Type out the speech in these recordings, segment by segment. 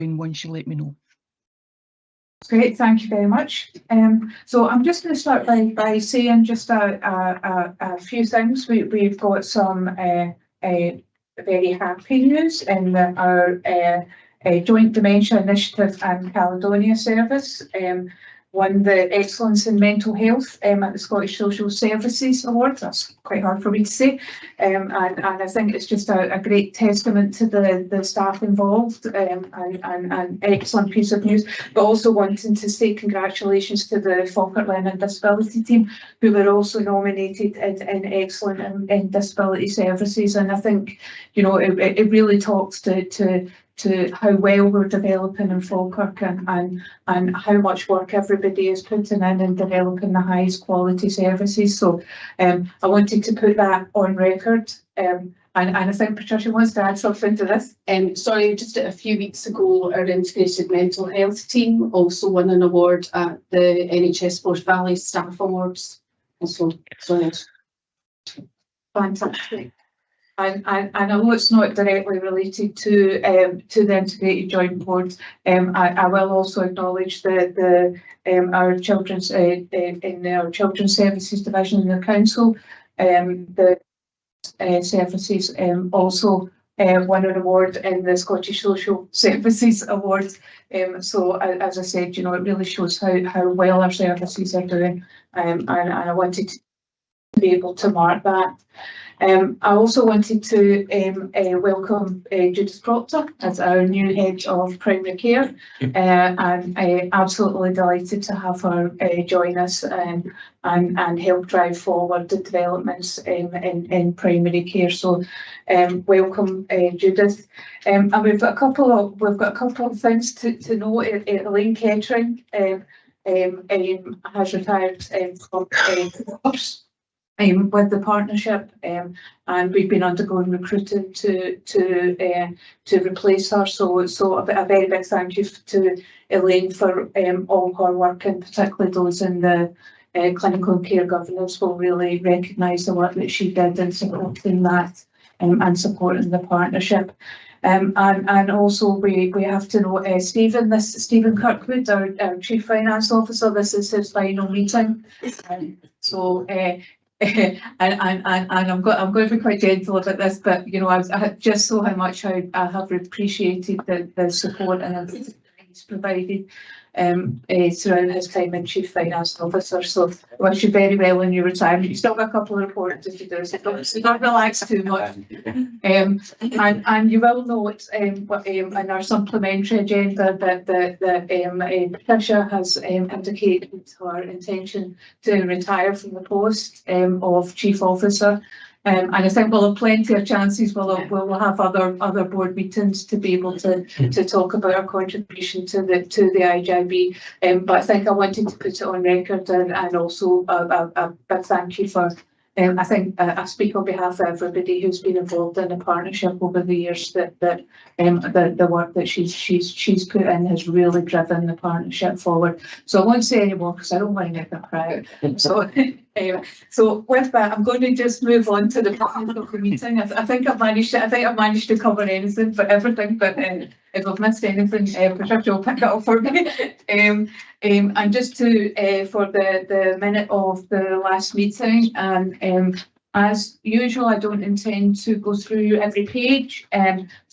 once you let me know. Great, thank you very much. So I'm just going to start by saying just a few things. We've got some very happy news in that our Joint Dementia Initiative and Caledonia Service won the Excellence in Mental Health at the Scottish Social Services Award. That's quite hard for me to say. And I think it's just a great testament to the staff involved and excellent piece of news, but also wanting to say congratulations to the Falkirk Learning Disability team, who were also nominated in Excellent in Disability Services. And I think, you know, it really talks to how well we're developing in Falkirk and how much work everybody is putting in developing the highest quality services. So I wanted to put that on record. And I think Patricia wants to add something to this. Sorry, just a few weeks ago, our integrated mental health team also won an award at the NHS Forth Valley Staff Awards. And so yes. Fantastic. And I know it's not directly related to the Integrated Joint Board. I will also acknowledge that our children's in our Children's Services Division in the Council, the services also won an award in the Scottish Social Services Awards. So as I said, you know, it really shows how well our services are doing, and I wanted to be able to mark that. I also wanted to welcome Judith Proctor as our new head of primary care, and I'm absolutely delighted to have her join us and help drive forward the developments in primary care. So welcome, Judith. And we've got a couple of things to know. Elaine Kettering has retired from course. With the partnership, and we've been undergoing recruiting to replace her. So a very big thank you to Elaine for all her work, and particularly those in the clinical care governance will really recognise the work that she did in supporting that and supporting the partnership. And also we have to know Stephen Kirkwood, our Chief Finance Officer. This is his final meeting, so. And I'm going to be quite gentle about this, but you know, I just saw how much I have appreciated the support and everything he's provided throughout his time as Chief Finance Officer. So I wish you very well in your retirement. You've still got a couple of reports to do, so don't relax too much. And you will note in our supplementary agenda that Patricia has indicated her intention to retire from the post of Chief Officer. And I think we'll have plenty of chances. We'll have other board meetings to be able to talk about our contribution to the IJB. But I think I wanted to put it on record and also a big thank you for. I think I speak on behalf of everybody who's been involved in the partnership over the years. That the work that she's put in has really driven the partnership forward. So I won't say any more because I don't want to make her cry. So with that, I'm going to just move on to the business of the meeting. I think I've managed to cover anything, but everything. But if I've missed anything, Patricia will pick it up for me. And just to for the minute of the last meeting, and as usual, I don't intend to go through every page.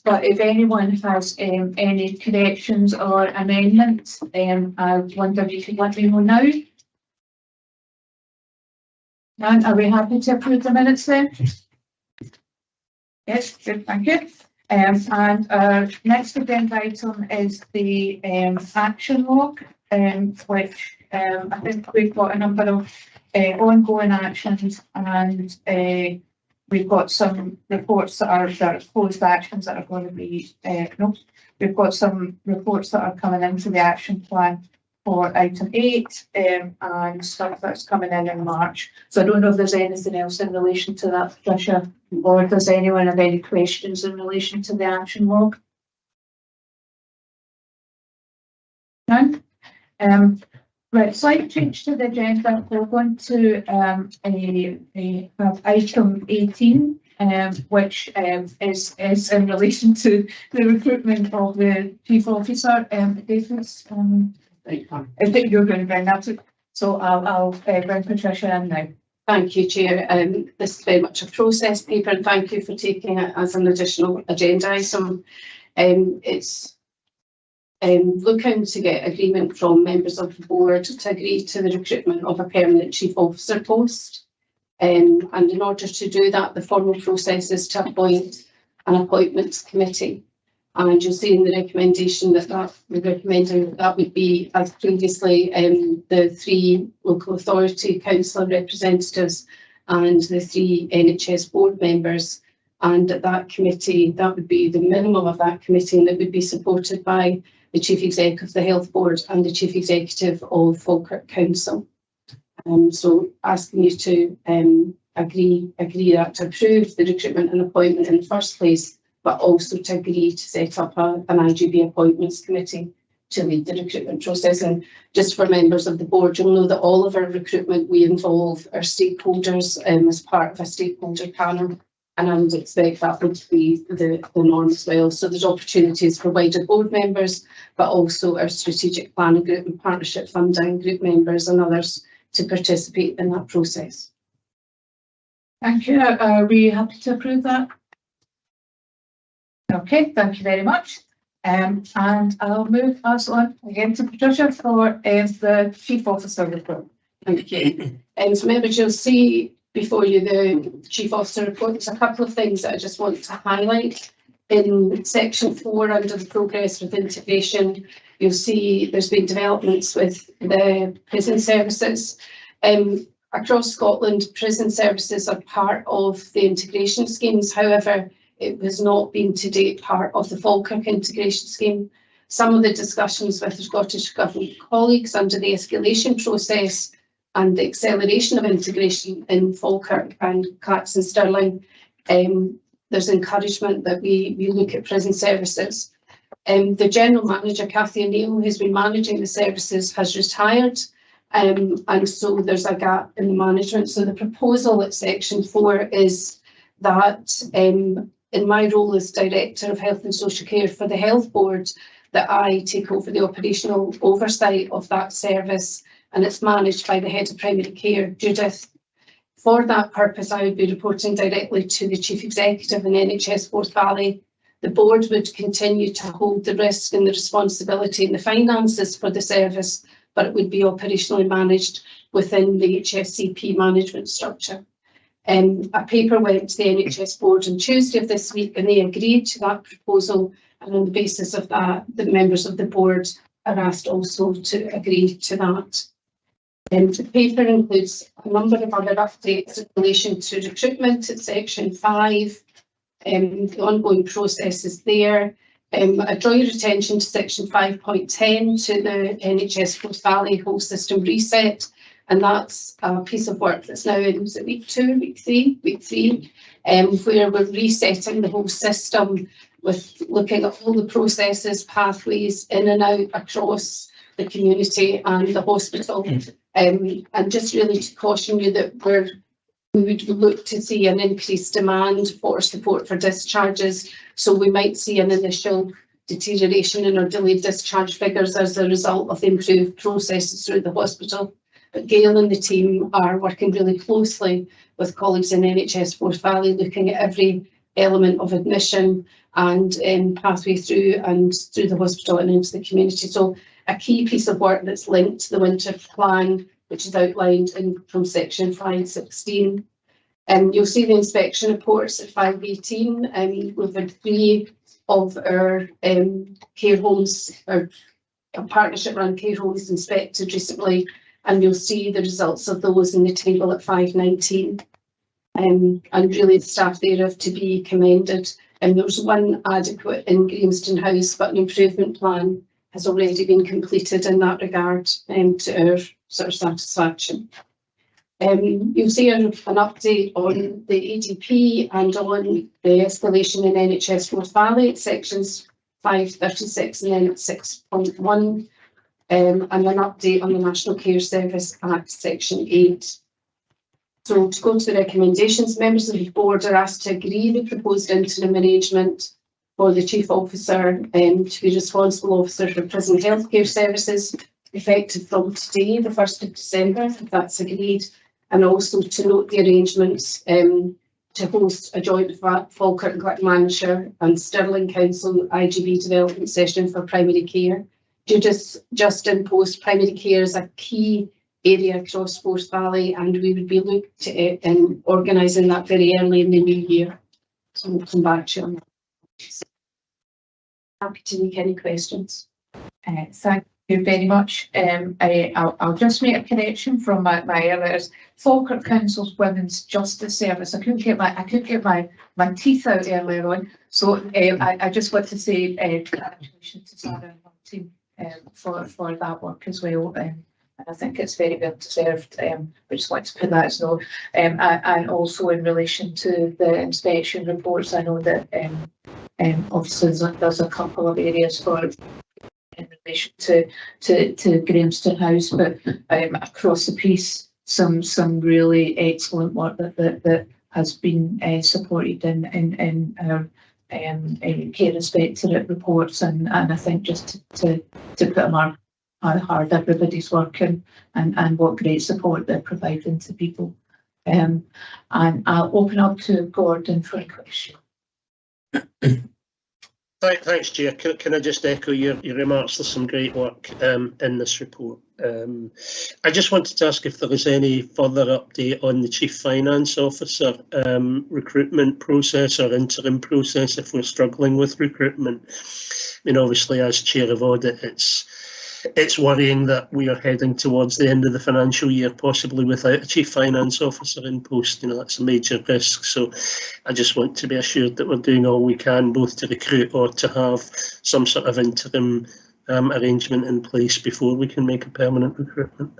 But if anyone has any corrections or amendments, I wonder if you could let me know now. And are we happy to approve the minutes then? Yes, good, thank you. And our next agenda item is the action log, which I think we've got a number of ongoing actions, and we've got some reports that are closed actions that are going to be we've got some reports that are coming into the action plan for item 8 and stuff that's coming in March. So I don't know if there's anything else in relation to that, Patricia, or does anyone have any questions in relation to the action log? None? Right, slight change to the agenda. We're going to have item 18, which is in relation to the recruitment of the chief officer. Davis, I think you're going to bring that to, so I'll bring Patricia in now. Thank you, Chair. This is very much a process paper, and thank you for taking it as an additional agenda item. It's looking to get agreement from members of the board to agree to the recruitment of a permanent chief officer post. And in order to do that, the formal process is to appoint an appointments committee. And you'll see in the recommendation that we're recommending that would be, as previously, the 3 local authority councillor representatives and the 3 NHS board members. And that committee, that would be the minimum of that committee, and it would be supported by the Chief Exec of the Health Board and the Chief Executive of Falkirk Council. So asking you to agree that to approve the recruitment and appointment in the first place, but also to agree to set up an IGB appointments committee to lead the recruitment process. And just for members of the board, you'll know that all of our recruitment, we involve our stakeholders as part of a stakeholder panel. And I would expect that would be the norm as well. So there's opportunities for wider board members, but also our strategic planning group and partnership funding group members and others to participate in that process. Thank you. Are we happy to approve that? Okay, thank you very much. And I'll move us on again to Patricia for the chief officer report. Thank you. So members, you'll see before you the chief officer report. There's a couple of things that I just want to highlight. In section 4 under the progress with integration, you'll see there's been developments with the prison services. Across Scotland, prison services are part of the integration schemes. However, it has not been to date part of the Falkirk integration scheme. Some of the discussions with the Scottish Government colleagues under the escalation process and the acceleration of integration in Falkirk and Cats and Stirling, there's encouragement that we look at prison services. The General Manager, Cathy O'Neill, who's been managing the services, has retired, and so there's a gap in the management. So the proposal at section 4 is that in my role as Director of Health and Social Care for the Health Board, that I take over the operational oversight of that service, and it's managed by the Head of Primary Care, Judith. For that purpose, I would be reporting directly to the Chief Executive in NHS Forth Valley. The board would continue to hold the risk and the responsibility and the finances for the service, but it would be operationally managed within the HSCP management structure. A paper went to the NHS board on Tuesday of this week, and they agreed to that proposal, and on the basis of that, the members of the board are asked also to agree to that. The paper includes a number of other updates in relation to recruitment at section 5, the ongoing processes there. I draw your attention to section 5.10 to the NHS Forth Valley whole system reset, and that's a piece of work that's now in, was it week 2, week 3, where we're resetting the whole system with looking at all the processes, pathways in and out across the community and the hospital. And just really to caution you that we would look to see an increased demand for support for discharges. So we might see an initial deterioration in our delayed discharge figures as a result of the improved processes through the hospital. But Gail and the team are working really closely with colleagues in NHS Forth Valley, looking at every element of admission and pathway through the hospital and into the community. So a key piece of work that's linked to the winter plan, which is outlined from section 5.16. You'll see the inspection reports at 5.18. We've had 3 of our care homes, our partnership run care homes inspected recently, and you'll see the results of those in the table at 5.19. And really the staff there have to be commended. And there was one adequate in Grimston House, but an improvement plan has already been completed in that regard to our sort of satisfaction. You'll see an update on the ADP and on the escalation in NHS Forth Valley at sections 5.36 and then at 6.1, and an update on the National Care Service Act section 8. So to go to the recommendations, members of the board are asked to agree the proposed interim arrangement for the Chief Officer to be responsible officer for prison healthcare services, effective from today, the 1st of December, if that's agreed, and also to note the arrangements to host a joint Falkirk Glenmanager and Stirling Council IGB development session for primary care. Just imposed primary care as a key area across Forth Valley, and we would be looked at in organising that very early in the new year. So we'll come back to you on that. Happy to take any questions. Thank you very much. I'll just make a correction from my earlier. Falkirk Council's Women's Justice Service. I couldn't get my teeth out earlier on. So I just want to say congratulations to Sarah and her team for that work as well. And I think it's very well deserved. We just want to put that as no. And also in relation to the inspection reports, I know that obviously there's a couple of areas for in relation to Grahamston House, but across the piece, some really excellent work that has been supported in our care inspectorate reports, and I think just to put them on how hard everybody's working and what great support they're providing to people. And I'll open up to Gordon for a question. Thanks, Chair. Can I just echo your remarks? There's some great work in this report. I just wanted to ask if there was any further update on the Chief Finance Officer recruitment process or interim process if we're struggling with recruitment. I mean, obviously, as Chair of Audit, it's worrying that we are heading towards the end of the financial year, possibly without a Chief Finance Officer in post. You know, that's a major risk. So I just want to be assured that we're doing all we can, both to recruit or to have some sort of interim arrangement in place before we can make a permanent recruitment.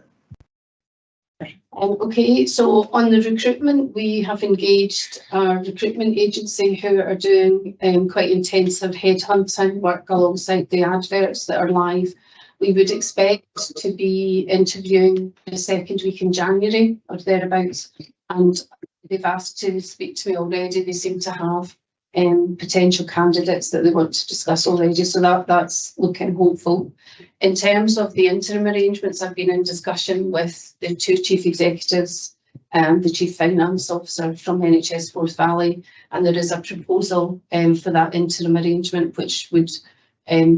Okay, so on the recruitment, we have engaged our recruitment agency who are doing quite intensive headhunting work alongside the adverts that are live. We would expect to be interviewing the second week in January or thereabouts, and they've asked to speak to me already. They seem to have potential candidates that they want to discuss already, so that's looking hopeful. In terms of the interim arrangements, I've been in discussion with the two chief executives and the chief finance officer from NHS Forth Valley, and there is a proposal for that interim arrangement which would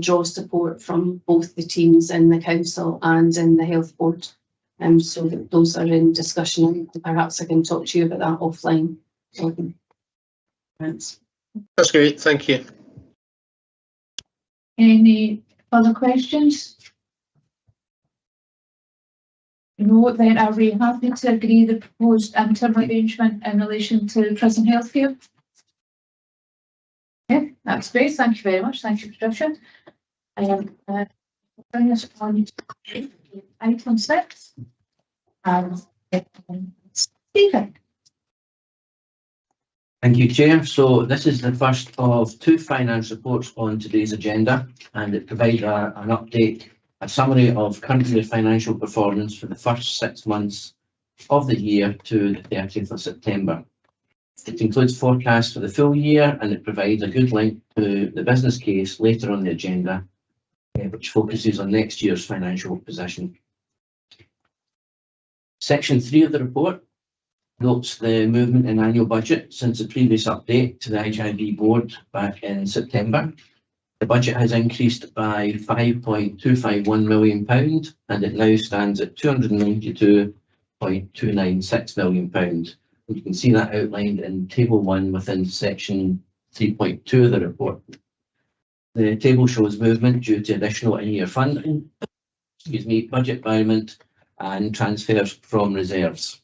draw support from both the teams in the council and in the health board. So those are in discussion, and perhaps I can talk to you about that offline. Thanks. That's great, thank you. Any further questions? No, then are we happy to agree the proposed interim arrangement in relation to prison healthcare? Okay, that's great. Thank you very much. Thank you, Patricia. Bring us on to item 6. Stephen. Thank you, Chair. So this is the first of 2 finance reports on today's agenda, and it provides an update, a summary of current year financial performance for the first 6 months of the year to the 30th of September. It includes forecasts for the full year, and it provides a good link to the business case later on the agenda, which focuses on next year's financial position. Section 3 of the report notes the movement in annual budget since the previous update to the IGB board back in September. The budget has increased by £5.251 million, and it now stands at £292.296 million. You can see that outlined in Table 1 within Section 3.2 of the report. The table shows movement due to additional in-year funding, budget environment and transfers from reserves.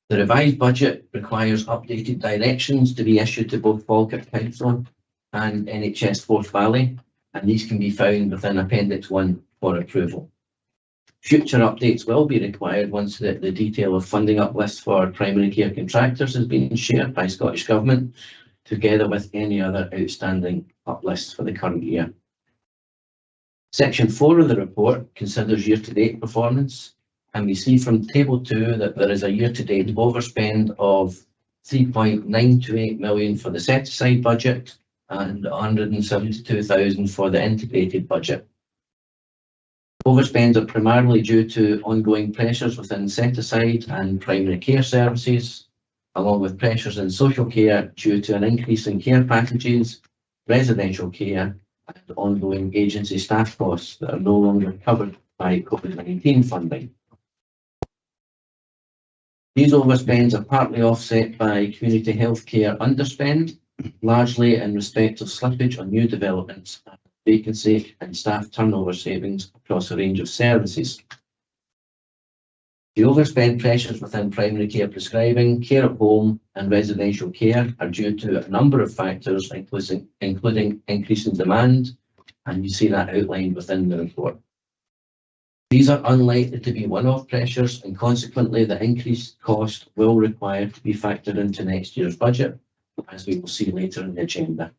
The revised budget requires updated directions to be issued to both Falkirk Council and NHS Forth Valley, and these can be found within Appendix 1 for approval. Future updates will be required once the detail of funding uplift for primary care contractors has been shared by Scottish Government, together with any other outstanding uplifts for the current year. Section 4 of the report considers year-to-date performance. And we see from table 2 that there is a year-to-date overspend of 3.928 million for the set-aside budget and 172,000 for the integrated budget. Overspends are primarily due to ongoing pressures within set-aside and primary care services, along with pressures in social care due to an increase in care packages, residential care, and ongoing agency staff costs that are no longer covered by COVID-19 funding. These overspends are partly offset by community healthcare underspend, largely in respect of slippage on new developments, vacancy and staff turnover savings across a range of services. The overspend pressures within primary care prescribing, care at home and residential care are due to a number of factors, including increasing demand, and you see that outlined within the report. These are unlikely to be one-off pressures, and consequently the increased cost will require to be factored into next year's budget, as we will see later in the agenda.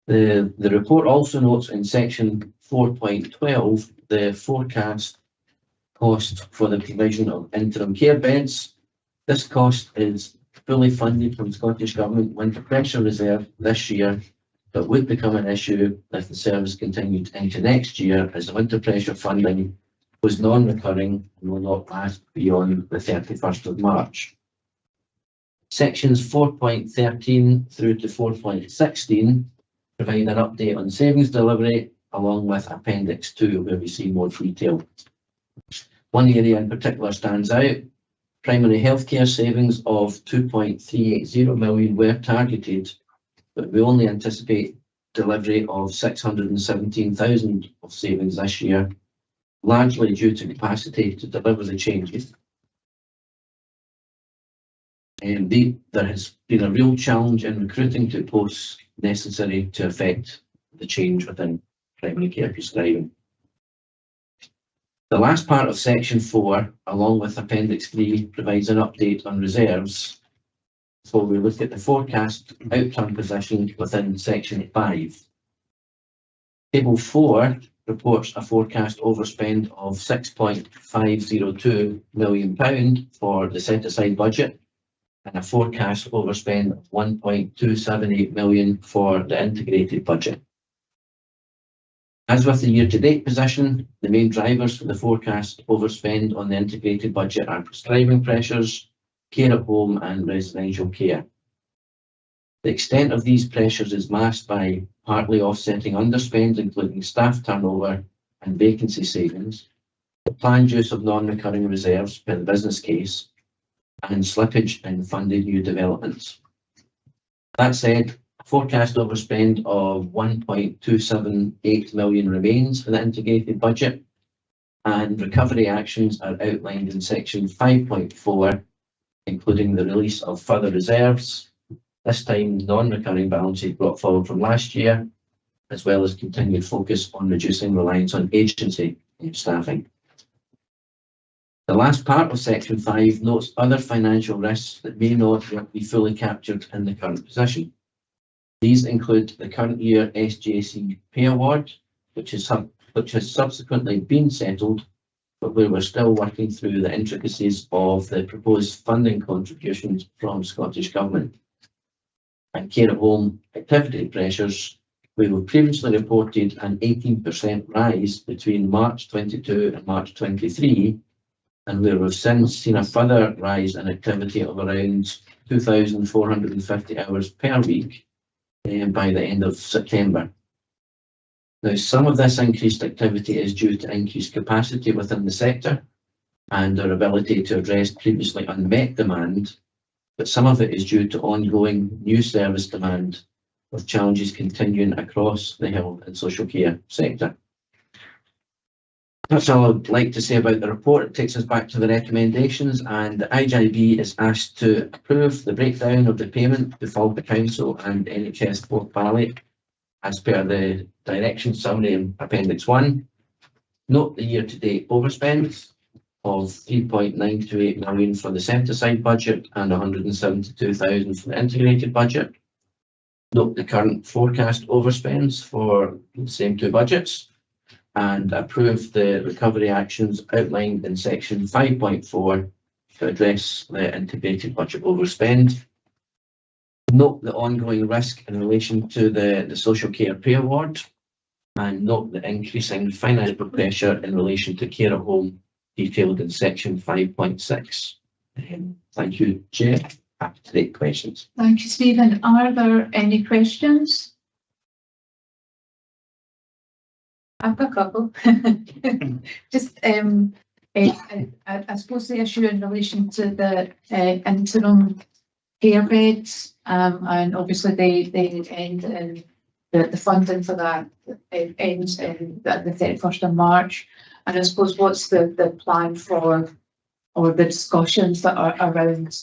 The report also notes in section 4.12 the forecast cost for the provision of interim care beds. This cost is fully funded from Scottish Government Winter Pressure Reserve this year, but would become an issue if the service continued into next year, as the winter pressure funding was non-recurring and will not last beyond the 31st of March. Sections 4.13 through to 4.16 provide an update on savings delivery, along with Appendix 2, where we see more detail. One area in particular stands out. Primary healthcare savings of 2.380 million were targeted, but we only anticipate delivery of 617,000 of savings this year, largely due to capacity to deliver the changes. There has been a real challenge in recruiting to posts necessary to effect the change within primary care prescribing. The last part of section 4, along with Appendix 3, provides an update on reserves. So we look at the forecast outcome position within section 5. Table 4 reports a forecast overspend of £6.502 million for the set-aside budget, and a forecast overspend of £1.278 million for the integrated budget. As with the year-to-date position, the main drivers for the forecast overspend on the integrated budget are prescribing pressures, care at home and residential care. The extent of these pressures is masked by partly offsetting underspend, including staff turnover and vacancy savings, the planned use of non-recurring reserves per the business case, and slippage in funded new developments. That said, a forecast overspend of 1.278 million remains for the integrated budget, and recovery actions are outlined in section 5.4, including the release of further reserves, this time non-recurring balances brought forward from last year, as well as continued focus on reducing reliance on agency staffing. The last part of section 5 notes other financial risks that may not be fully captured in the current position. These include the current year SJC pay award, which has subsequently been settled, but where we're still working through the intricacies of the proposed funding contributions from Scottish Government. And care at home activity pressures, we have previously reported an 18% rise between March 22 and March 23, and we have since seen a further rise in activity of around 2,450 hours per week by the end of September. Now, some of this increased activity is due to increased capacity within the sector and our ability to address previously unmet demand, but some of it is due to ongoing new service demand, with challenges continuing across the health and social care sector. That's all I'd like to say about the report. It takes us back to the recommendations, and the IJB is asked to approve the breakdown of the payment to Falkirk Council and NHS Port Valley as per the direction summary in Appendix 1. Note the year-to-date overspends of 3.928 million for the set-aside budget and 172,000 for the integrated budget. Note the current forecast overspends for the same two budgets, and approve the recovery actions outlined in section 5.4 to address the integrated budget overspend. Note the ongoing risk in relation to the social care pay award, and note the increasing financial pressure in relation to care at home detailed in section 5.6. Thank you, Chair. Happy to take questions. Thank you, Stephen. Are there any questions? I've got a couple. Just, I suppose the issue in relation to the interim care beds, and obviously they end in the funding for that ends in the 31st of March. And I suppose what's the plan for, or the discussions that are around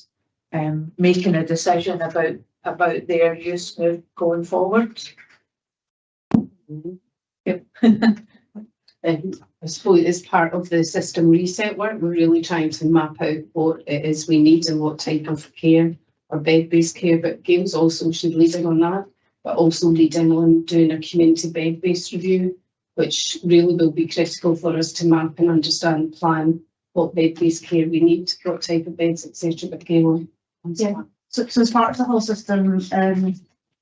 making a decision about their use going forward? Yep. I suppose as part of the system reset work, we're really trying to map out what it is we need and what type of care or bed-based care, but Gail's also should leading on that, but also leading on doing a community bed-based review, which really will be critical for us to map and understand, plan what bed-based care we need, what type of beds, etc. But Gail, yeah. So as part of the whole system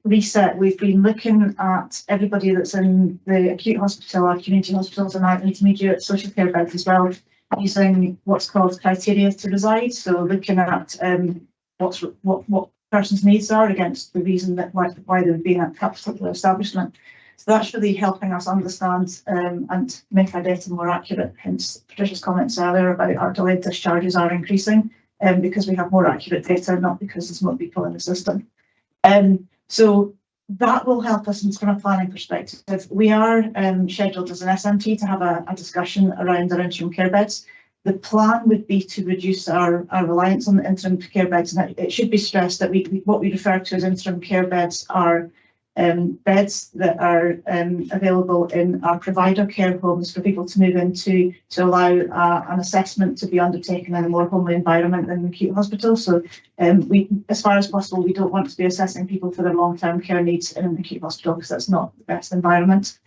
reset, we've been looking at everybody that's in the acute hospital, our community hospitals, and our intermediate social care beds as well, using what's called criteria to reside. So looking at what person's needs are against the reason that why they've been at that particular establishment. So that's really helping us understand and make our data more accurate. Hence Patricia's comments earlier about our delayed discharges are increasing because we have more accurate data, not because there's more people in the system. So that will help us from a planning perspective. We are scheduled as an SMT to have a discussion around our interim care beds. The plan would be to reduce our reliance on the interim care beds, and it should be stressed that what we refer to as interim care beds are beds that are available in our provider care homes for people to move into to allow an assessment to be undertaken in a more homely environment than the acute hospital. So we, as far as possible, we don't want to be assessing people for their long-term care needs in an acute hospital because that's not the best environment.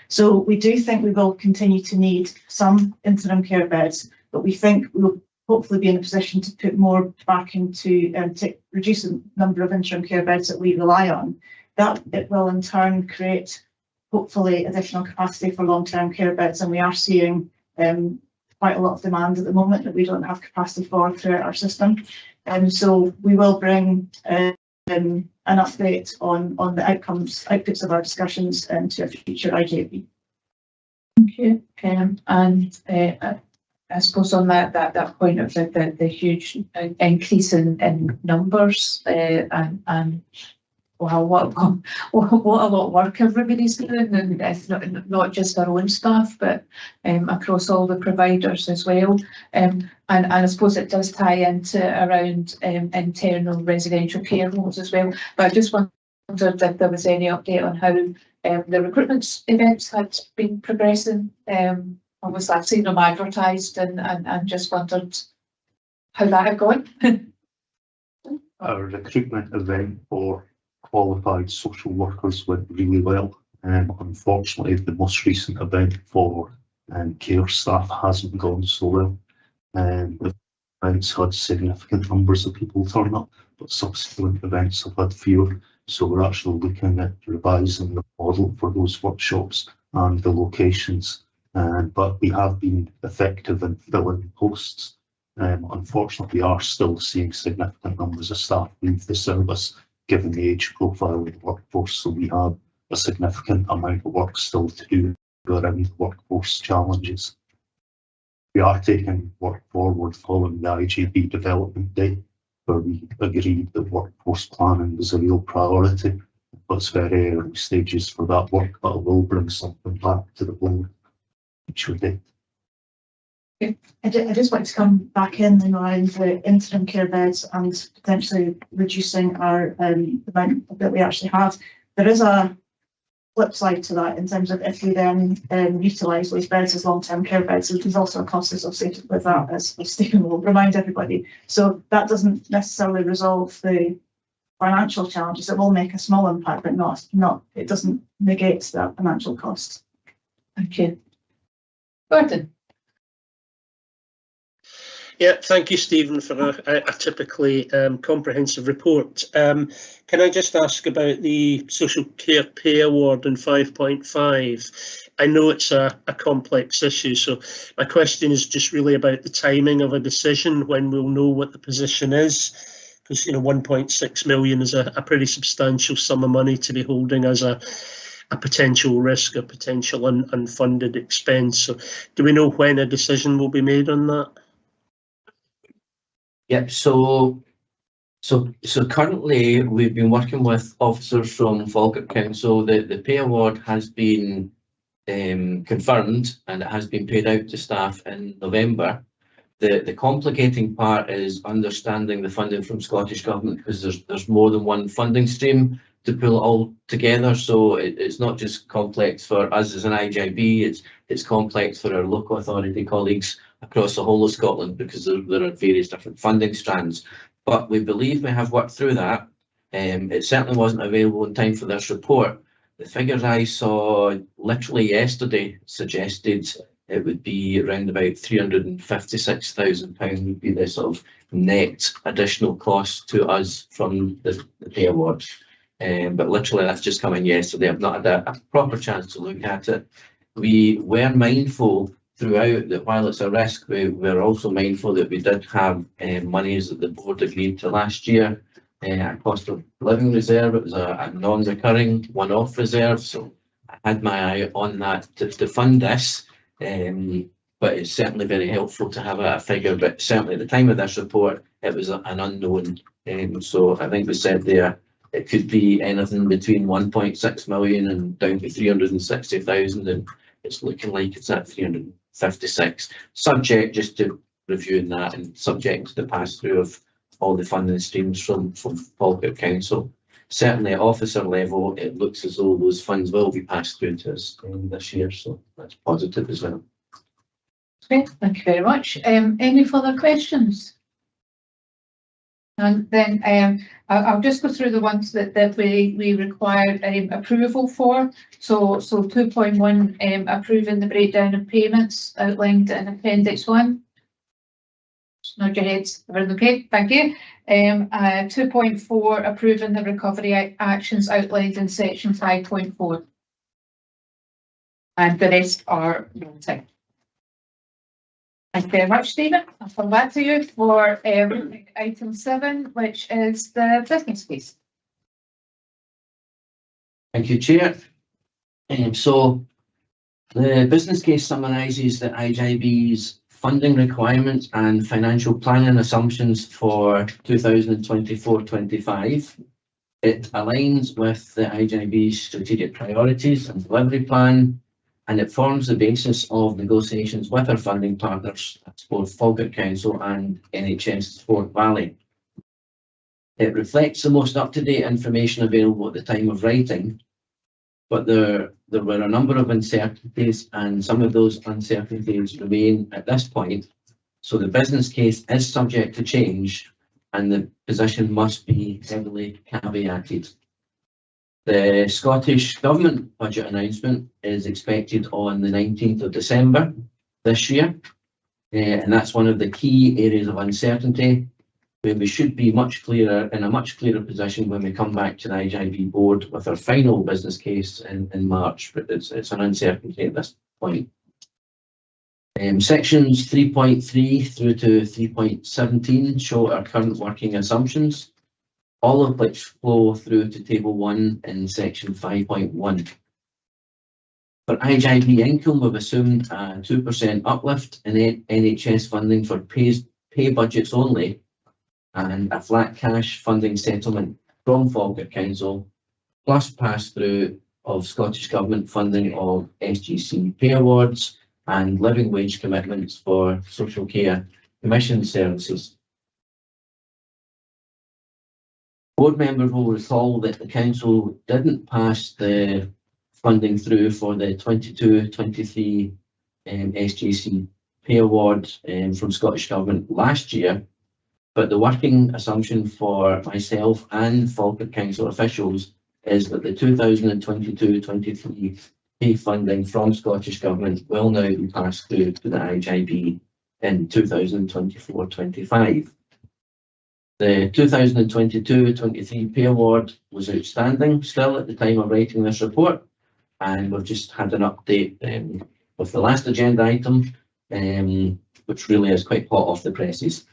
So we do think we will continue to need some interim care beds, but we think we'll hopefully be in a position to put more back into to reduce the number of interim care beds that we rely on. That it will in turn create hopefully additional capacity for long-term care beds, and we are seeing quite a lot of demand at the moment that we don't have capacity for throughout our system. So we will bring an update on the outputs of our discussions to a future IJB. Thank you. And I suppose on that point of the huge increase in numbers and wow, what a lot of work everybody's doing, and it's not just our own staff, but across all the providers as well. And I suppose it does tie into around internal residential care homes as well. But I just wondered if there was any update on how the recruitment events had been progressing. Obviously, I've seen them advertised and just wondered how that had gone. Our recruitment event for qualified social workers went really well. Unfortunately, the most recent event for care staff hasn't gone so well. The events had significant numbers of people turn up, but subsequent events have had fewer. So we're actually looking at revising the model for those workshops and the locations. But we have been effective in filling posts. Unfortunately, we are still seeing significant numbers of staff leave the service, given the age profile of the workforce. So we have a significant amount of work still to do around the workforce challenges. We are taking work forward following the IJB Development Day, where we agreed that workforce planning was a real priority, but it's very early stages for that work, but I will bring something back to the board, which we did. I just want to come back in around the interim care beds and potentially reducing our amount that we actually have. There is a flip side to that in terms of if we then utilise those beds as long-term care beds, there's also a cost associated with that, as Stephen will remind everybody. So that doesn't necessarily resolve the financial challenges. It will make a small impact, but not it doesn't negate that financial cost. Thank you. Gordon? Yeah, thank you, Stephen, for a typically comprehensive report. Can I just ask about the Social Care Pay Award in 5.5? I know it's a complex issue, so my question is just really about the timing of a decision, when we'll know what the position is, because 1.6 million is a pretty substantial sum of money to be holding as a potential risk, a potential unfunded expense. So do we know when a decision will be made on that? Yep. So currently we've been working with officers from Falkirk Council. The pay award has been confirmed and it has been paid out to staff in November. The complicating part is understanding the funding from Scottish Government, because there's more than one funding stream to pull it all together. So it's not just complex for us as an IJB, it's complex for our local authority colleagues across the whole of Scotland, because there are various different funding strands. But we believe we have worked through that. It certainly wasn't available in time for this report. The figures I saw literally yesterday suggested it would be around about £356,000 would be the sort of net additional cost to us from the pay award. But literally that's just come in yesterday. I've not had a proper chance to look at it. We were mindful throughout that while it's a risk, we're also mindful that we did have monies that the board agreed to last year, a cost of living reserve. It was a non-recurring one-off reserve, so I had my eye on that to fund this. But it's certainly very helpful to have a figure, but certainly at the time of this report it was an unknown. So I think we said there it could be anything between 1.6 million and down to 360,000, and it's looking like it's at 356, subject just to reviewing that and subject to the pass through of all the funding streams from Falkirk Council. Certainly at officer level, it looks as though those funds will be passed through to us this year, so that's positive as well. Okay, thank you very much. Any further questions? And then I'll just go through the ones that we required approval for. So 2.1, approving the breakdown of payments outlined in Appendix 1. Nod your heads, everything okay? Thank you. 2.4, approving the recovery actions outlined in section 5.4. And the rest are noting. Thank you very much, Stephen. I'll come back to you for item 7, which is the business case. Thank you, Chair. So the business case summarises the IJB's funding requirements and financial planning assumptions for 2024-25. It aligns with the IJB's strategic priorities and delivery plan, and it forms the basis of negotiations with our funding partners, that's both Falkirk Council and NHS Forth Valley. It reflects the most up-to-date information available at the time of writing, but there were a number of uncertainties, and some of those uncertainties remain at this point. So the business case is subject to change, and the position must be heavily caveated. The Scottish Government budget announcement is expected on the 19th of December this year, and that's one of the key areas of uncertainty, where we should be much clearer, in a much clearer position when we come back to the IJB board with our final business case in March, but it's an uncertainty at this point. Sections 3.3 through to 3.17 show our current working assumptions, all of which flow through to table 1 in section 5.1. For IJB income, we've assumed a 2% uplift in NHS funding for pay budgets only, and a flat cash funding settlement from Falkirk Council, plus pass-through of Scottish Government funding of SGC pay awards and living wage commitments for social care commission services. Board members will recall that the Council didn't pass the funding through for the 22-23 SGC pay award from Scottish Government last year, but the working assumption for myself and Falkirk Council officials is that the 2022-23 pay funding from Scottish Government will now be passed through to the IJB in 2024-25. The 2022-23 pay award was outstanding still at the time of writing this report, and we've just had an update with the last agenda item, which really is quite hot off the presses.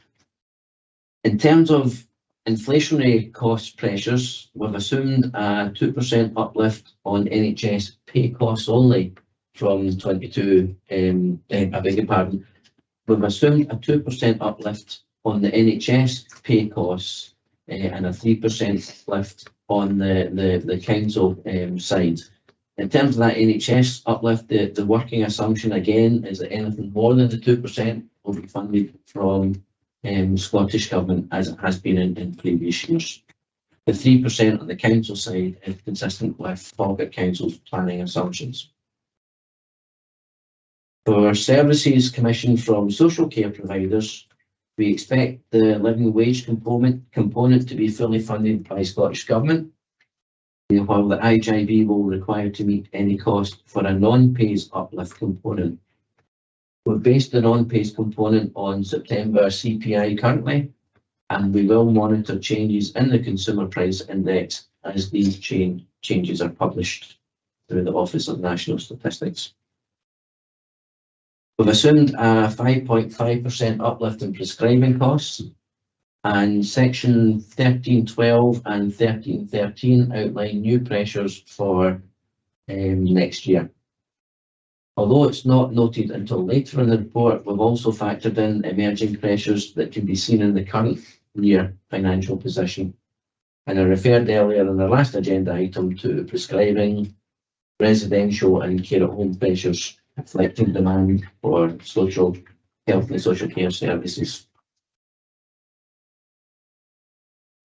In terms of inflationary cost pressures, we've assumed a 2% uplift on NHS pay costs only from 22, I beg your pardon. We've assumed a 2% uplift on the NHS pay costs and a 3% uplift on the council side. In terms of that NHS uplift, the working assumption again is that anything more than the 2% will be funded from Scottish Government, as it has been in previous years. The 3% on the council side is consistent with Falkirk Council's planning assumptions. For services commissioned from social care providers, we expect the living wage component to be fully funded by Scottish Government, while the IJB will require to meet any cost for a non-pays uplift component. We've based the non-pays component on September CPI currently, and we will monitor changes in the consumer price index as these changes are published through the Office of National Statistics. We've assumed a 5.5% uplift in prescribing costs, and section 1312 and 1313 outline new pressures for next year. Although it's not noted until later in the report, we've also factored in emerging pressures that can be seen in the current year financial position. And I referred earlier in the last agenda item to prescribing, residential and care at home pressures, reflecting demand for social health and social care services.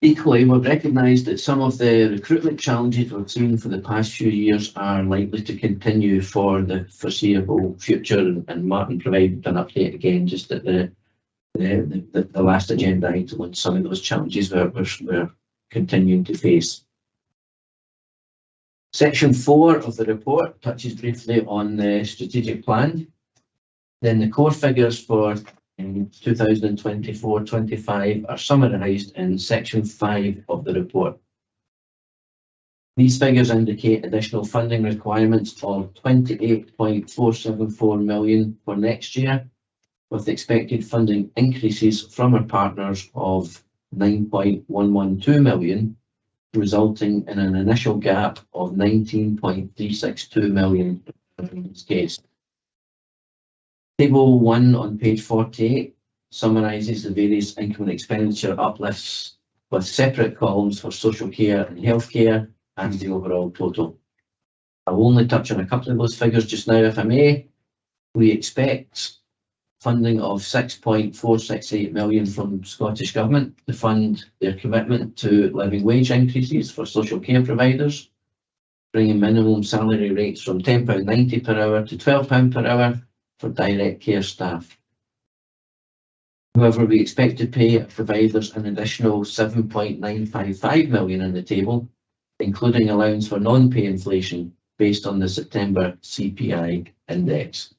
Equally, we've recognised that some of the recruitment challenges we've seen for the past few years are likely to continue for the foreseeable future, and Martin provided an update again just at the last agenda item on some of those challenges we're continuing to face. Section 4 of the report touches briefly on the strategic plan. Then the core figures for 2024-25 are summarised in section 5 of the report. These figures indicate additional funding requirements of 28.474 million for next year, with expected funding increases from our partners of 9.112 million, resulting in an initial gap of 19.362 million in this case. Table 1 on page 48 summarises the various income and expenditure uplifts with separate columns for social care and healthcare and the overall total. I'll only touch on a couple of those figures just now, if I may. We expect funding of 6.468 million from Scottish Government to fund their commitment to living wage increases for social care providers, bringing minimum salary rates from £10.90 per hour to £12 per hour for direct care staff. However, we expect to pay providers an additional 7.955 million in the table, including allowance for non-pay inflation based on the September CPI index.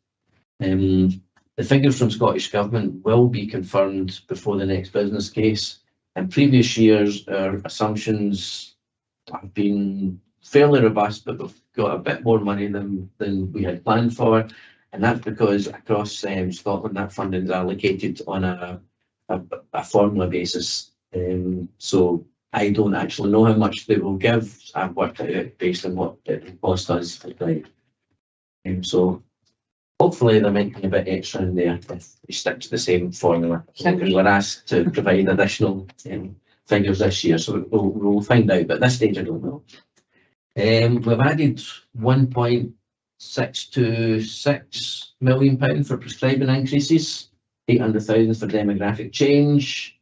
The figures from Scottish Government will be confirmed before the next business case. In previous years, our assumptions have been fairly robust, but we've got a bit more money than we had planned for. And that's because across Scotland, that funding is allocated on a formula basis. So I don't actually know how much they will give. I've worked it out based on what it will cost us. So hopefully there might be a bit extra in there if we stick to the same formula. We were asked to provide additional figures this year, so we'll find out. But at this stage, I don't know. We've added £1.626 million for prescribing increases, 800,000 for demographic change.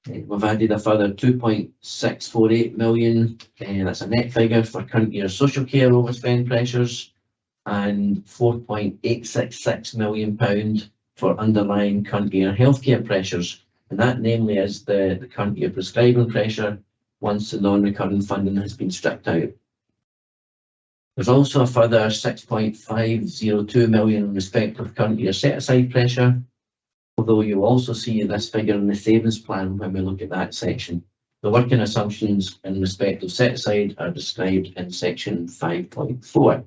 We've added a further 2.648 million, that's a net figure for current year social care overspend pressures, and £4.866 million for underlying current year healthcare pressures. And that namely is the current year prescribing pressure once the non-recurring funding has been stripped out. There's also a further 6.502 million in respect of current year set aside pressure, although you also see this figure in the savings plan when we look at that section. The working assumptions in respect of set aside are described in section 5.4.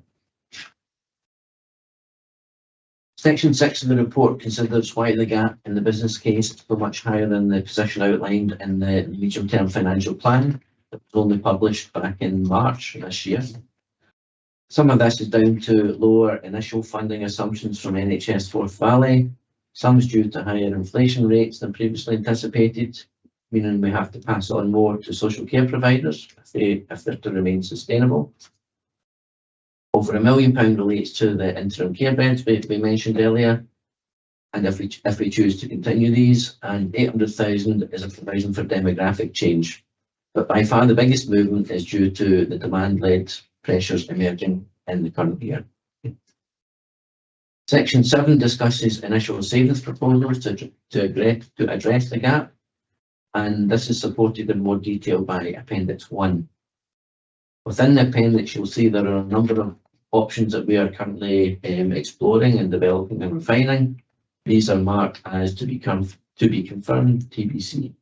Section 6 of the report considers why the gap in the business case is so much higher than the position outlined in the medium-term financial plan that was only published back in March this year. Some of this is down to lower initial funding assumptions from NHS Forth Valley. Some is due to higher inflation rates than previously anticipated, meaning we have to pass on more to social care providers if they're to remain sustainable. Over £1 million relates to the interim care beds we mentioned earlier, and if we choose to continue these, and 800,000 is a provision for demographic change. But by far the biggest movement is due to the demand-led pressures emerging in the current year. Section 7 discusses initial savings proposals to address the gap, and this is supported in more detail by Appendix 1. Within the appendix, you'll see there are a number of options that we are currently exploring and developing and refining. These are marked as to be confirmed TBC.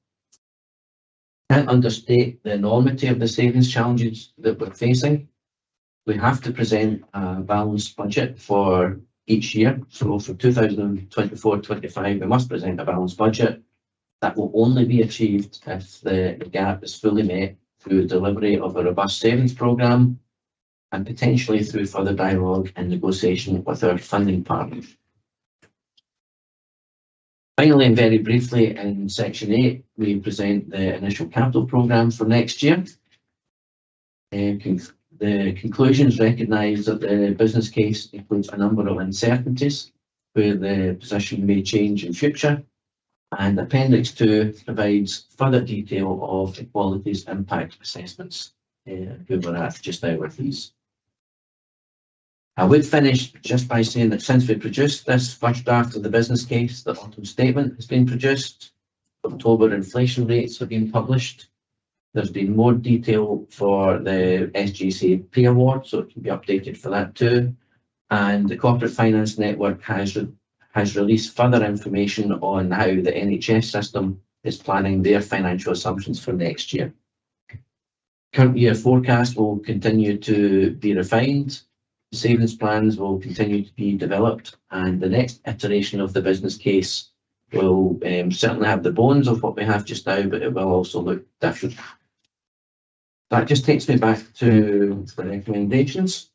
Can't understate the enormity of the savings challenges that we're facing. We have to present a balanced budget for each year. So for 2024-25, we must present a balanced budget. That will only be achieved if the gap is fully met through delivery of a robust savings programme and potentially through further dialogue and negotiation with our funding partners. Finally, and very briefly, in Section 8, we present the initial capital programme for next year. The conclusions recognise that the business case includes a number of uncertainties where the position may change in future, and Appendix 2 provides further detail of equalities impact assessments who we're at just now with these. I would finish just by saying that since we produced this first draft of the business case, the autumn statement has been produced, October inflation rates have been published. There's been more detail for the SGC pre-award, so it can be updated for that too. And the Corporate Finance Network has released further information on how the NHS system is planning their financial assumptions for next year. Current year forecast will continue to be refined. Savings plans will continue to be developed, and the next iteration of the business case will certainly have the bones of what we have just now, but it will also look different. That just takes me back to the recommendations.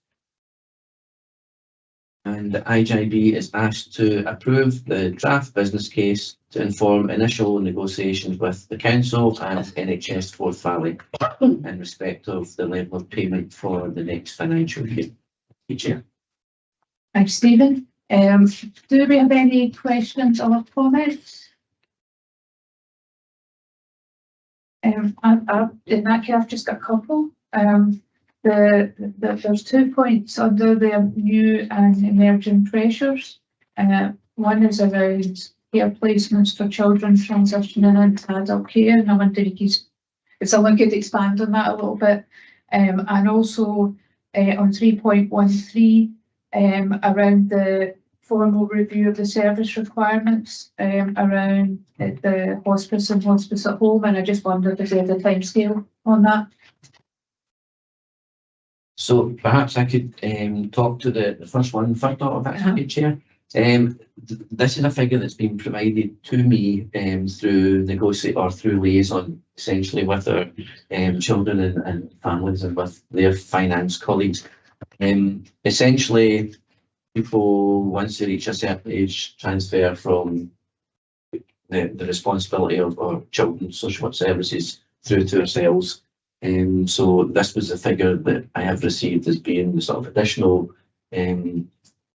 And the IJB is asked to approve the draft business case to inform initial negotiations with the Council and NHS Forth Valley in respect of the level of payment for the next financial year. Thanks, Stephen. Do we have any questions or comments? In that case, I've just got a couple. There's 2 points under the new and emerging pressures. One is around care placements for children transitioning into adult care, and I wonder if someone could expand on that a little bit. And also on 3.13, around the formal review of the service requirements around the hospice and hospice at home, and I just wondered if there's a timescale on that. So perhaps I could talk to the first one first off, if that's okay, Chair. This is a figure that's been provided to me through through liaison, essentially with our children and families and with their finance colleagues. Essentially, people, once they reach a certain age, transfer from the responsibility of our children's social work services through to ourselves. So this was the figure that I have received as being the sort of additional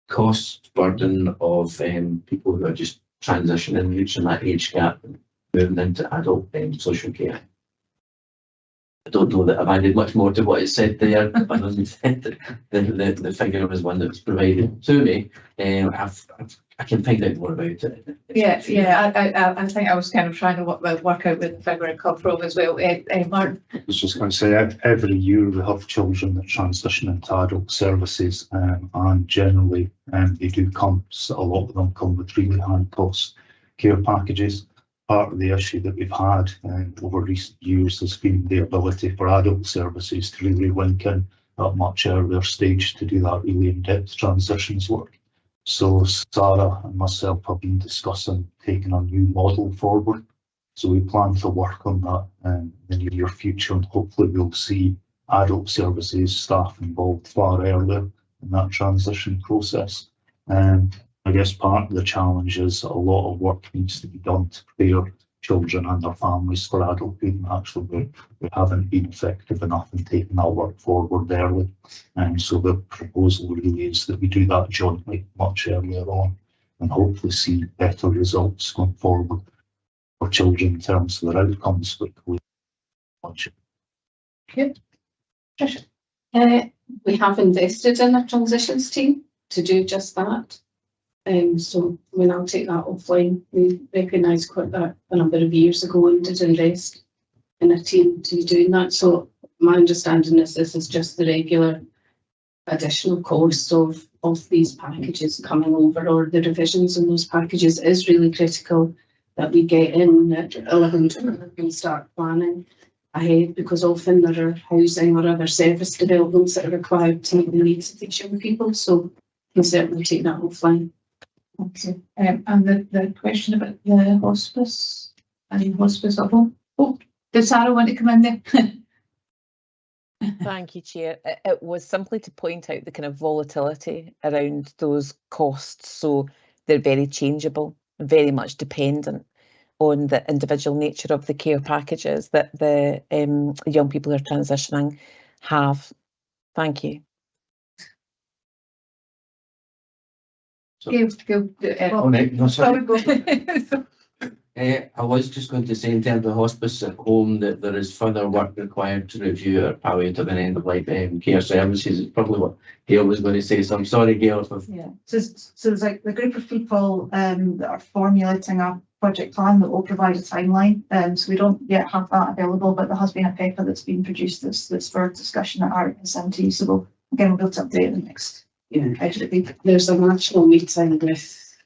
cost burden of people who are just transitioning, reaching that age gap and moving into adult social care. I don't know that I've added much more to what it said there, other than the figure was one that was provided to me. I can find out more about it. Yeah, I think I was kind of trying to work out where the figure had come from as well. Martin? I was just going to say, every year we have children that transition into adult services, and generally they do come, so a lot of them come with really high cost care packages. Part of the issue that we've had over recent years has been the ability for adult services to really link in at a much earlier stage to do that really in-depth transitions work. So Sarah and myself have been discussing taking a new model forward. So we plan to work on that in the near future, and hopefully we'll see adult services staff involved far earlier in that transition process. I guess part of the challenge is a lot of work needs to be done to prepare children and their families for adulthood, and actually we haven't been effective enough in taking that work forward early. And so the proposal really is that we do that jointly much earlier on, and hopefully see better results going forward for children in terms of their outcomes. Good. Tricia? We have invested in a transitions team to do just that. So when I'll take that offline, we recognised quite a number of years ago and did invest in a team to be doing that. So my understanding is this is just the regular additional cost of these packages coming over, or the revisions in those packages is really critical that we get in at 11 and start planning ahead, because often there are housing or other service developments that are required to meet the needs of these young people. So we'll certainly take that offline. Okay. And the question about the hospice, hospice of all. Oh, does Sarah want to come in there? Thank you, Chair. It was simply to point out the kind of volatility around those costs. So they're very changeable, very much dependent on the individual nature of the care packages that the young people who are transitioning have. Thank you. I was just going to say, in terms of hospice at home, that there is further work required to review our palliative and end-of-life care services. It's probably what Gail was going to say, so I'm sorry, Gail. Yeah, so there's like the group of people that are formulating a project plan that will provide a timeline. So we don't yet have that available, but there has been a paper that's been produced that's for discussion at our SMT. So we'll be able to update in the next. There's a national meeting with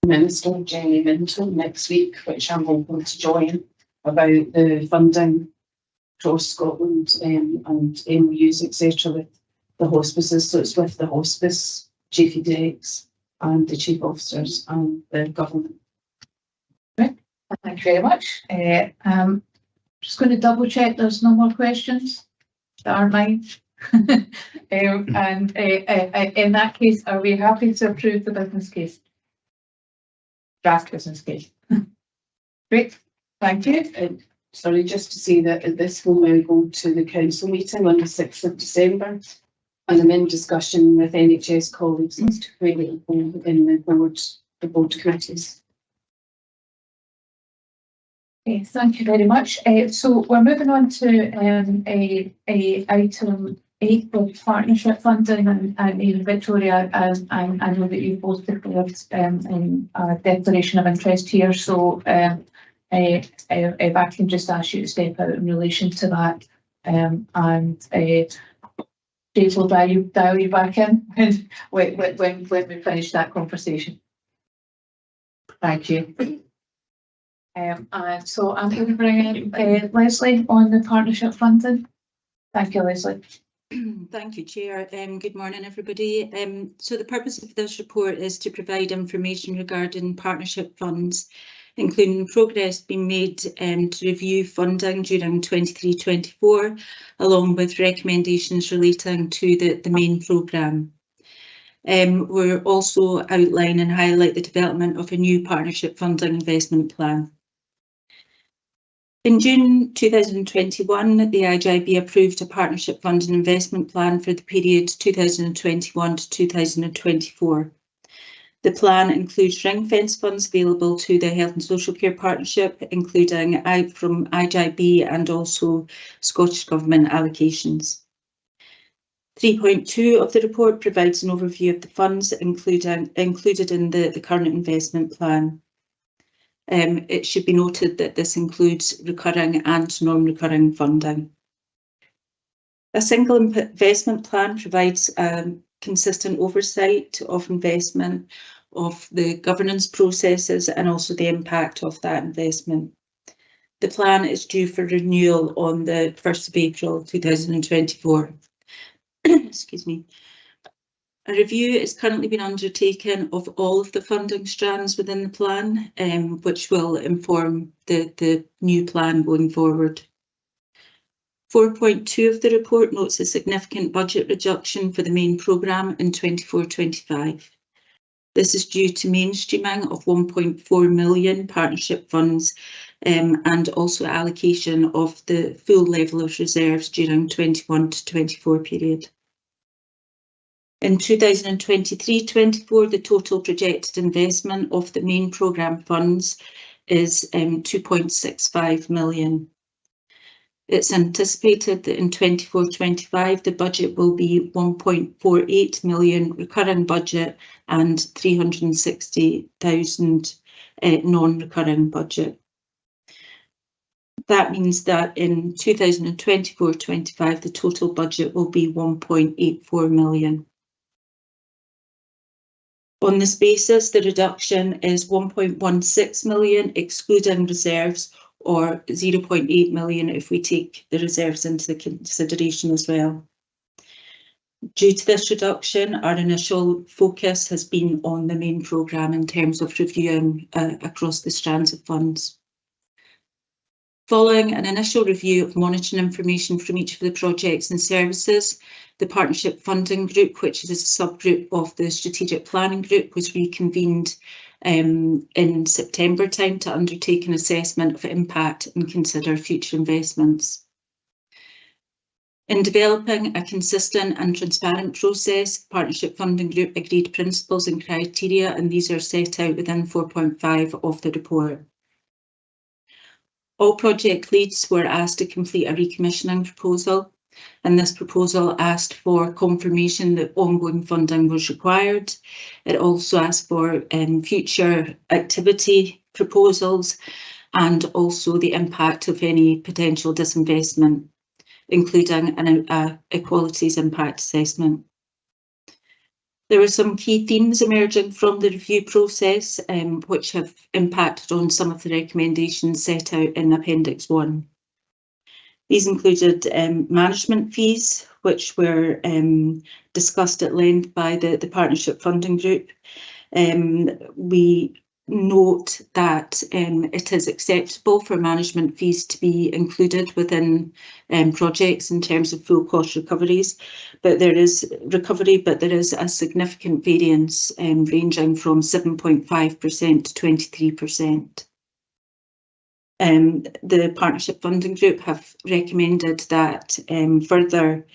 Minister Jenny Minto next week, which I'm hoping to join, about the funding across Scotland and MOUs, etc. with the hospices. So it's with the hospice chief execs and the chief officers and the government. Right. Thank you very much. Just going to double check there's no more questions that are mine. And in that case, are we happy to approve the business case? Draft business case. Great, thank you. Sorry, just to say that this will now go to the council meeting on the 6th of December, and I'm in discussion with NHS colleagues as to where it will go in the board committees. Okay, thank you very much. So we're moving on to a item 8 with partnership funding, and Victoria, I know that you've both declared a declaration of interest here, so if I can just ask you to step out in relation to that, and Dave will dial you back in when we finish that conversation. Thank you. So I'm going to bring in Leslie on the partnership funding. Thank you, Leslie. Thank you, Chair. Good morning, everybody. So the purpose of this report is to provide information regarding partnership funds, including progress being made to review funding during 23-24, along with recommendations relating to the main programme. We're also outline and highlight the development of a new partnership funding investment plan. In June 2021, the IJB approved a partnership funding investment plan for the period 2021 to 2024. The plan includes ring fence funds available to the Health and Social Care Partnership, including from IGB and also Scottish Government allocations. 3.2 of the report provides an overview of the funds included in the current investment plan. It should be noted that this includes recurring and non-recurring funding. A single investment plan provides consistent oversight of investment, of the governance processes and also the impact of that investment. The plan is due for renewal on the 1st of April 2024. Excuse me. A review is currently being undertaken of all of the funding strands within the plan, which will inform the new plan going forward. 4.2 of the report notes a significant budget reduction for the main programme in 24-25. This is due to mainstreaming of 1.4 million partnership funds and also allocation of the full level of reserves during 21 to 24 period. In 2023-24, the total projected investment of the main programme funds is 2.65 million. It's anticipated that in 24-25, the budget will be 1.48 million recurring budget and 360,000 non-recurring budget. That means that in 2024-25, the total budget will be 1.84 million. On this basis, the reduction is 1.16 million, excluding reserves, or 0.8 million if we take the reserves into consideration as well. Due to this reduction, our initial focus has been on the main programme in terms of reviewing across the strands of funds. Following an initial review of monitoring information from each of the projects and services, the Partnership Funding Group, which is a subgroup of the Strategic Planning Group, was reconvened in September time to undertake an assessment of impact and consider future investments. In developing a consistent and transparent process, Partnership Funding Group agreed principles and criteria, and these are set out within 4.5 of the report. All project leads were asked to complete a recommissioning proposal, and this proposal asked for confirmation that ongoing funding was required. It also asked for future activity proposals and also the impact of any potential disinvestment, including an equalities impact assessment. There were some key themes emerging from the review process, which have impacted on some of the recommendations set out in Appendix 1. These included management fees, which were discussed at length by the Partnership Funding Group. We note that it is acceptable for management fees to be included within projects in terms of full cost recoveries, but there is a significant variance ranging from 7.5% to 23%. The Partnership Funding Group have recommended that further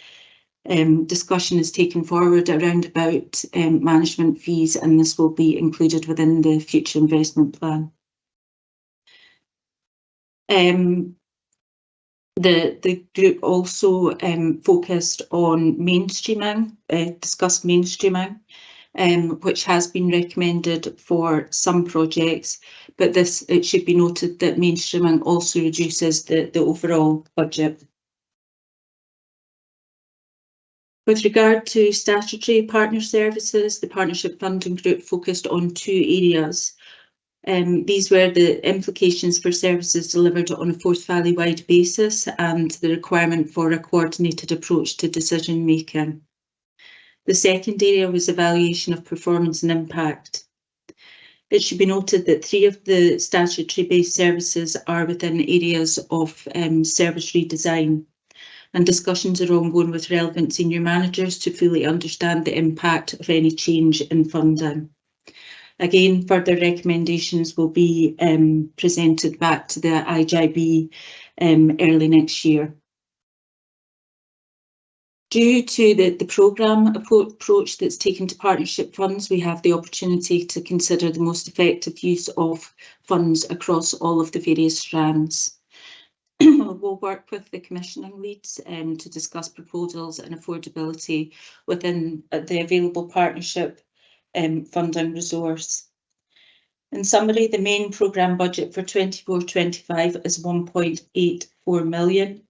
discussion is taken forward around about management fees, and this will be included within the future investment plan. The group also focused on mainstreaming, discussed mainstreaming, which has been recommended for some projects, but it should be noted that mainstreaming also reduces the overall budget. With regard to statutory partner services, the Partnership Funding Group focused on two areas. These were the implications for services delivered on a Forth Valley-wide basis and the requirement for a coordinated approach to decision making. The second area was evaluation of performance and impact. It should be noted that 3 of the statutory-based services are within areas of service redesign, and discussions are ongoing with relevant senior managers to fully understand the impact of any change in funding. Again, further recommendations will be presented back to the IGB early next year. Due to the programme approach that's taken to partnership funds, we have the opportunity to consider the most effective use of funds across all of the various strands. We'll work with the commissioning leads to discuss proposals and affordability within the available partnership funding resource. In summary, the main programme budget for 24-25 is 1.84 million.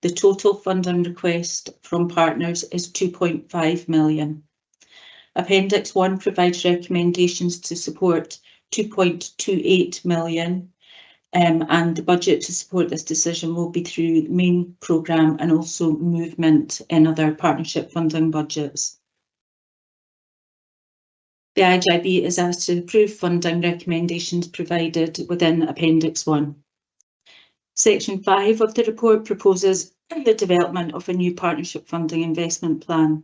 The total funding request from partners is 2.5 million. Appendix 1 provides recommendations to support 2.28 million, and the budget to support this decision will be through the main programme and also movement in other partnership funding budgets. The IJB is asked to approve funding recommendations provided within Appendix 1. Section 5 of the report proposes the development of a new partnership funding investment plan.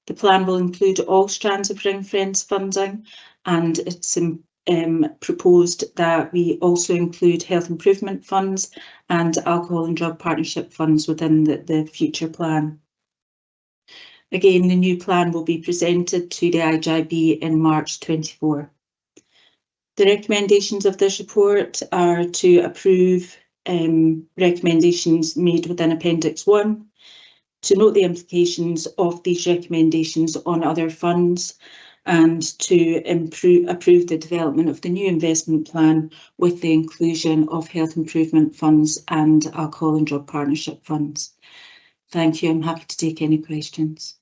The plan will include all strands of ring-fence funding, and it's proposed that we also include health improvement funds and alcohol and drug partnership funds within the future plan. Again, the new plan will be presented to the IJB in March 24. The recommendations of this report are to approve recommendations made within Appendix 1, to note the implications of these recommendations on other funds, and to approve the development of the new investment plan with the inclusion of health improvement funds and alcohol and drug partnership funds. Thank you. I'm happy to take any questions.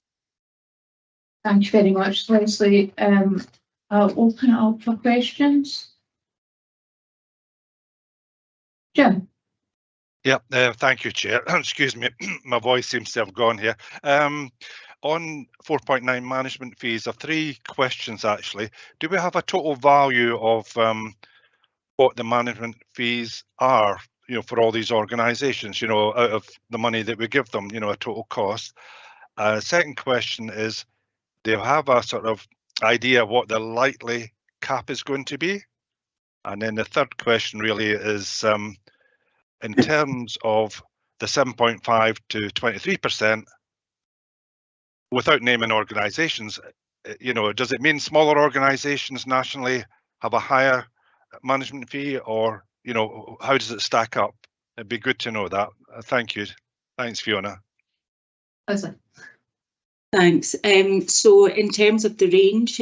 Thank you very much, Leslie. I'll open it up for questions. Jim. Yeah, thank you, Chair. Excuse me, my voice seems to have gone here. On 4.9 management fees, there are 3 questions actually. Do we have a total value of what the management fees are, for all these organisations, out of the money that we give them, a total cost? Second question is, do you have a sort of idea what the likely cap is going to be? And then the third question really is, in terms of the 7.5 to 23%, without naming organisations, does it mean smaller organisations nationally have a higher management fee, or, how does it stack up? It'd be good to know that. Thank you. Thanks, Fiona. Listen. Thanks. So in terms of the range,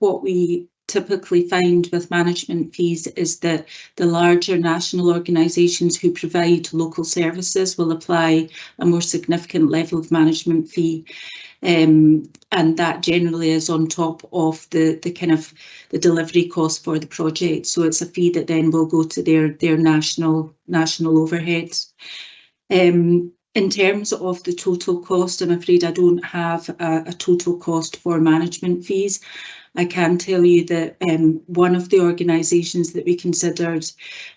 what we typically find with management fees is that the larger national organisations who provide local services will apply a more significant level of management fee, and that generally is on top of the kind of the delivery cost for the project. So it's a fee that then will go to their national overheads. In terms of the total cost, I'm afraid I don't have a total cost for management fees. I can tell you that one of the organisations that we considered,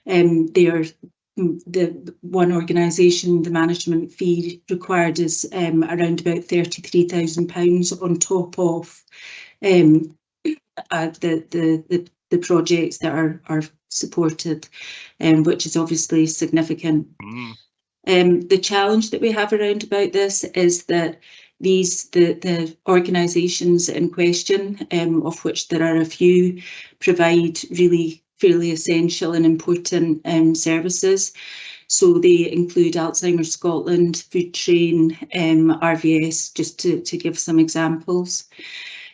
the one organisation, the management fee required is around about £33,000 on top of the projects that are supported, which is obviously significant. The challenge that we have around about this is that the organisations in question, of which there are a few, provide really fairly essential and important services. So they include Alzheimer's Scotland, Food Train, RVS, just to give some examples.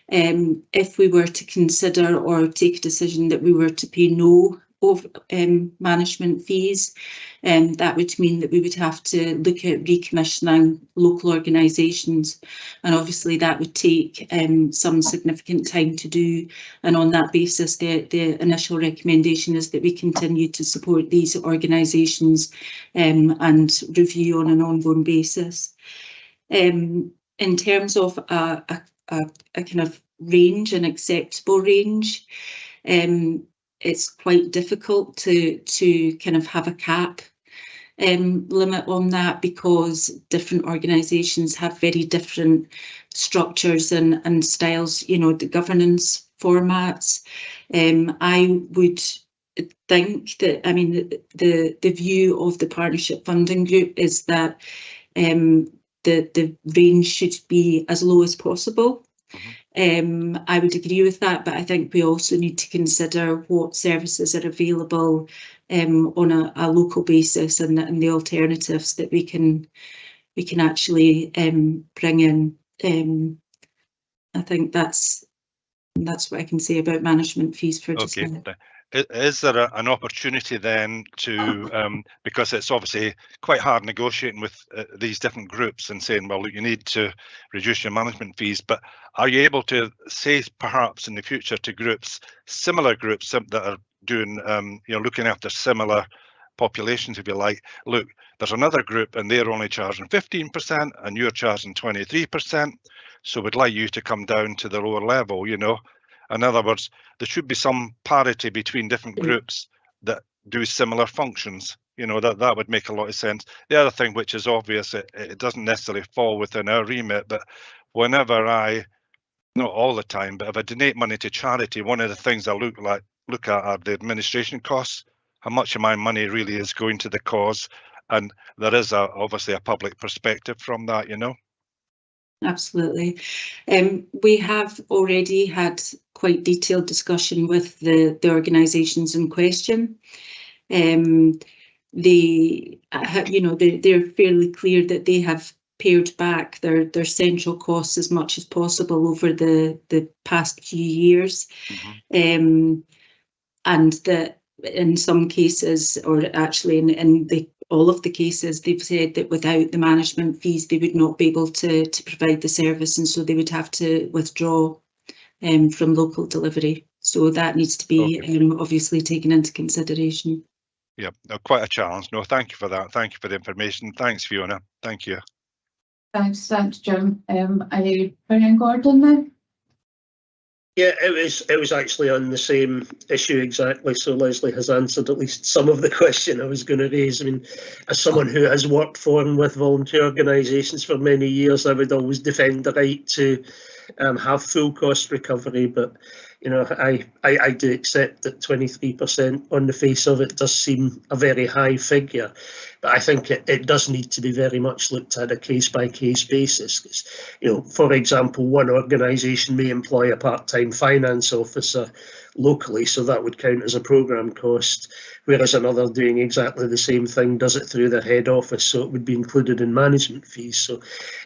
If we were to consider or take a decision that we were to pay no of management fees, that would mean that we would have to look at recommissioning local organisations, and obviously that would take some significant time to do. And on that basis, the initial recommendation is that we continue to support these organisations and review on an ongoing basis. In terms of a kind of range, an acceptable range, it's quite difficult to kind of have a cap limit on that, because different organisations have very different structures and styles, the governance formats. I would think that, the view of the Partnership Funding Group is that the range should be as low as possible. I would agree with that, but I think we also need to consider what services are available on a local basis, and the alternatives that we can actually bring in. I think that's what I can say about management fees for just now. Is there an opportunity then to, because it's obviously quite hard negotiating with these different groups and saying, well, look, you need to reduce your management fees, but are you able to say perhaps in the future to groups, similar groups that are doing, looking after similar populations, if you like, look, there's another group and they're only charging 15% and you're charging 23%, so we'd like you to come down to the lower level, In other words, there should be some parity between different groups that do similar functions. That would make a lot of sense. The other thing, which is obvious, it doesn't necessarily fall within our remit, but whenever not all the time, but if I donate money to charity, one of the things I look at are the administration costs, how much of my money really is going to the cause. And there is obviously a public perspective from that, Absolutely. We have already had quite detailed discussion with the organisations in question. They're fairly clear that they have pared back their central costs as much as possible over the past few years, and that in some cases, or actually in all of the cases, they've said that without the management fees, they would not be able to provide the service, and so they would have to withdraw from local delivery. So that needs to be obviously taken into consideration. Yeah, quite a challenge. No, thank you for that. Thank you for the information. Thanks, Fiona. Thank you. Thanks, Jim. Are you bringing Gordon then? Yeah, it was actually on the same issue exactly. So Leslie has answered at least some of the question I was going to raise. I mean, as someone who has worked for and with volunteer organisations for many years, I would always defend the right to have full cost recovery. But I do accept that 23% on the face of it does seem a very high figure. But I think it does need to be very much looked at a case-by-case basis. Because, for example, one organisation may employ a part-time finance officer locally, so that would count as a programme cost, whereas another doing exactly the same thing does it through their head office, so it would be included in management fees. So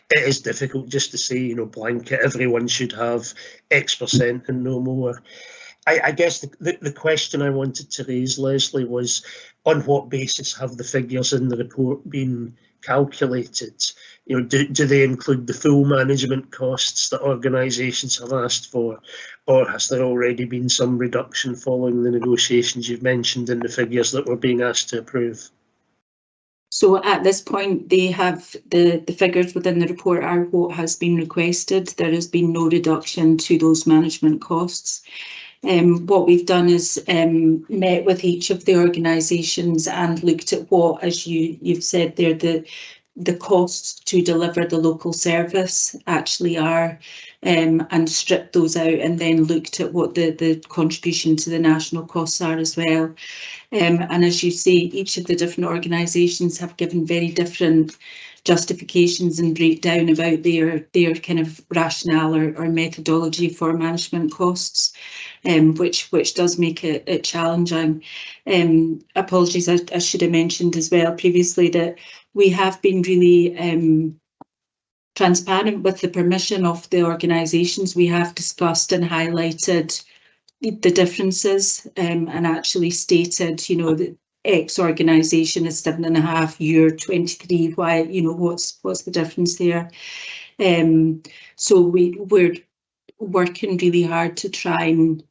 it is difficult just to say, blanket, everyone should have X% and no more. I guess the question I wanted to raise, Leslie, was on what basis have the figures in the report been calculated? Do they include the full management costs that organisations have asked for, or has there already been some reduction following the negotiations you've mentioned in the figures that we're being asked to approve? So at this point, they have the figures within the report are what has been requested. There has been no reduction to those management costs. What we've done is met with each of the organisations and looked at what, as you've said there, the costs to deliver the local service actually are, and stripped those out, and then looked at what the contribution to the national costs are as well. And as you say, each of the different organisations have given very different justifications and breakdown about their kind of rationale or methodology for management costs, which does make it challenging. Apologies, I should have mentioned as well previously that we have been really transparent with the permission of the organisations. We have discussed and highlighted the differences, and actually stated, that X organisation is 7.5, you're 23. Why? What's the difference there? So we're working really hard to try and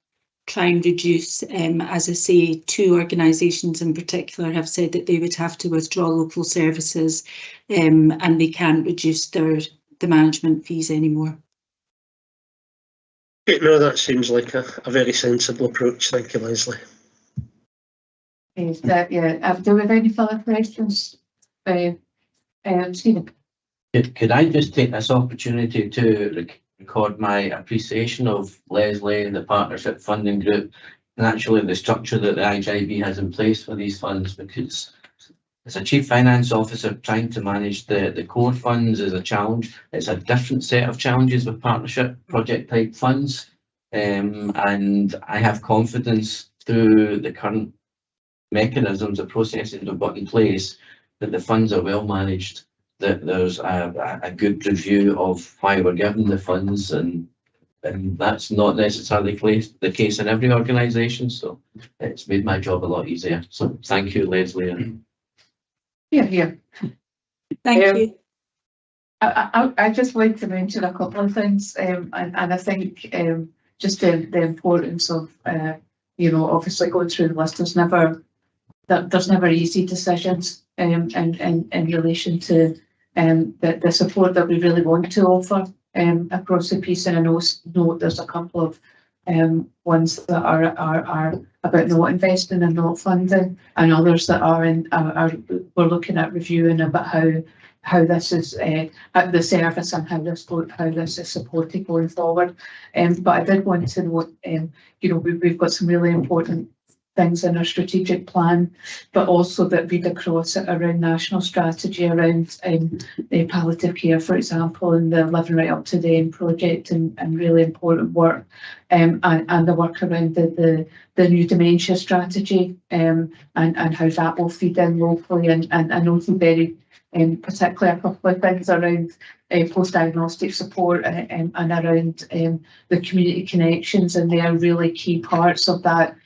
reduce. As I say, 2 organisations in particular have said that they would have to withdraw local services, and they can't reduce the management fees anymore. No, that seems like a very sensible approach. Thank you, Leslie. Do we have any further questions? Stephen? Could I just take this opportunity to record my appreciation of Leslie and the Partnership Funding Group, and actually the structure that the IJB has in place for these funds, because as a chief finance officer, trying to manage the core funds is a challenge. It's a different set of challenges with partnership project type funds. And I have confidence through the current mechanisms, the processes we've got in place, that the funds are well managed, that there's a good review of why we're given the funds, and that's not necessarily the case in every organisation. So it's made my job a lot easier. So thank you, Leslie. Yeah. Thank you. I just like to mention a couple of things, and I think just the importance of obviously going through the list. There's never easy decisions in relation to the support that we really want to offer across the piece. And I know there's a couple of ones that are about not investing and not funding, and others that we're looking at reviewing about how this is the service and how this is supported going forward. But I did want to note, we've got some really important things in our strategic plan, but also that read across it around national strategy around the palliative care, for example, and the Living Right Up to the End project, and really important work, and the work around the new dementia strategy, and how that will feed in locally, and also very particularly a couple of things around post-diagnostic support and around the community connections, and they are really key parts of that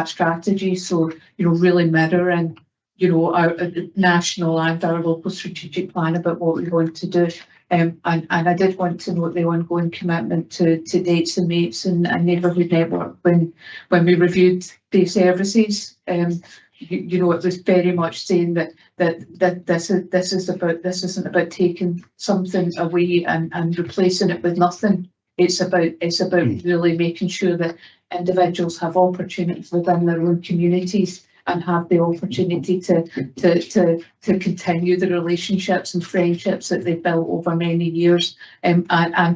strategy. So really mirroring our national and our local strategic plan about what we want to do. And I did want to note the ongoing commitment to dates and mates and neighbourhood network when we reviewed day services. It was very much saying that this isn't about taking something away and replacing it with nothing. It's about really making sure that individuals have opportunities within their own communities and have the opportunity to continue the relationships and friendships that they've built over many years, and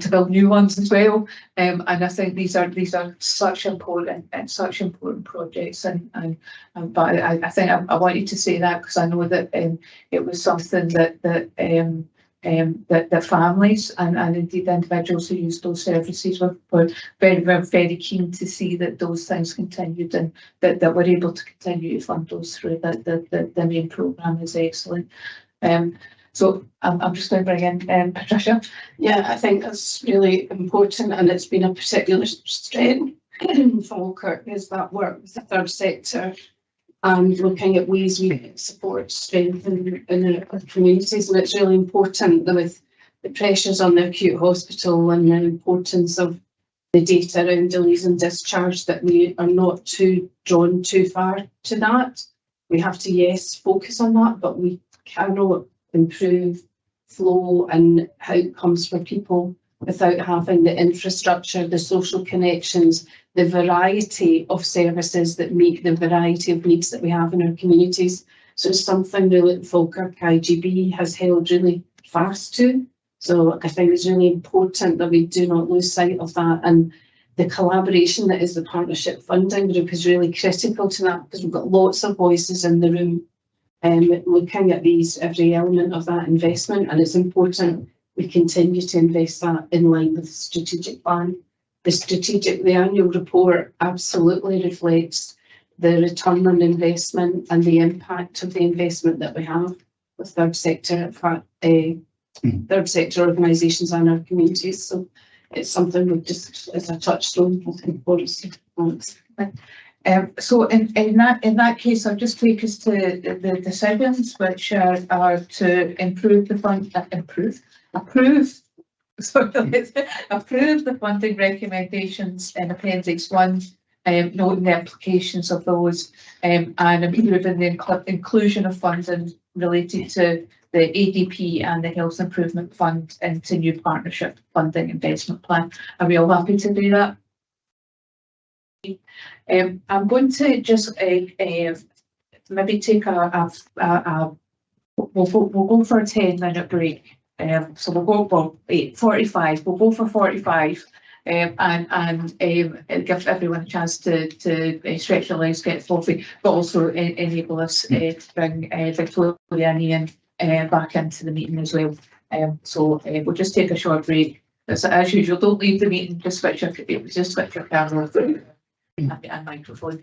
to build new ones as well. And I think these are such important projects. But I think I wanted to say that because I know that it was something that the families and indeed the individuals who use those services were very keen to see that those things continued, and that we're able to continue to fund those through. The main programme is excellent. So I'm just going to bring in Patricia. Yeah, I think that's really important, and it's been a particular strength in Falkirk is that work with the third sector and looking at ways we can support strength in our communities. And it's really important that with the pressures on the acute hospital and the importance of the data around delays and discharge, that we are not too drawn too far to that. We have to, yes, focus on that, but we cannot improve flow and outcomes for people without having the infrastructure, the social connections, the variety of services that meet the variety of needs that we have in our communities. So it's something really that Falkirk IGB has held really fast to. So I think it's really important that we do not lose sight of that. And the collaboration that is the partnership funding group is really critical to that, because we've got lots of voices in the room looking at every element of that investment, and it's important we continue to invest that in line with the strategic plan. The annual report absolutely reflects the return on investment and the impact of the investment that we have with third sector organisations and our communities. So it's something we just, as a touchstone, looking forward to. So in that case, I'll just take us to the decisions, which are to approve the funding recommendations in Appendix 1, noting the implications of those, and improving the inclusion of funding related to the ADP and the Health Improvement Fund into new partnership funding investment plan. Are we all happy to do that? I'm going to just maybe take we'll go for a 10-minute break. So we'll go for 45. We'll go for 45. and give everyone a chance to stretch their legs, get coffee, but also enable us to bring Victoria and Ian back into the meeting as well. So we'll just take a short break. As usual, don't leave the meeting, just switch your camera and microphone.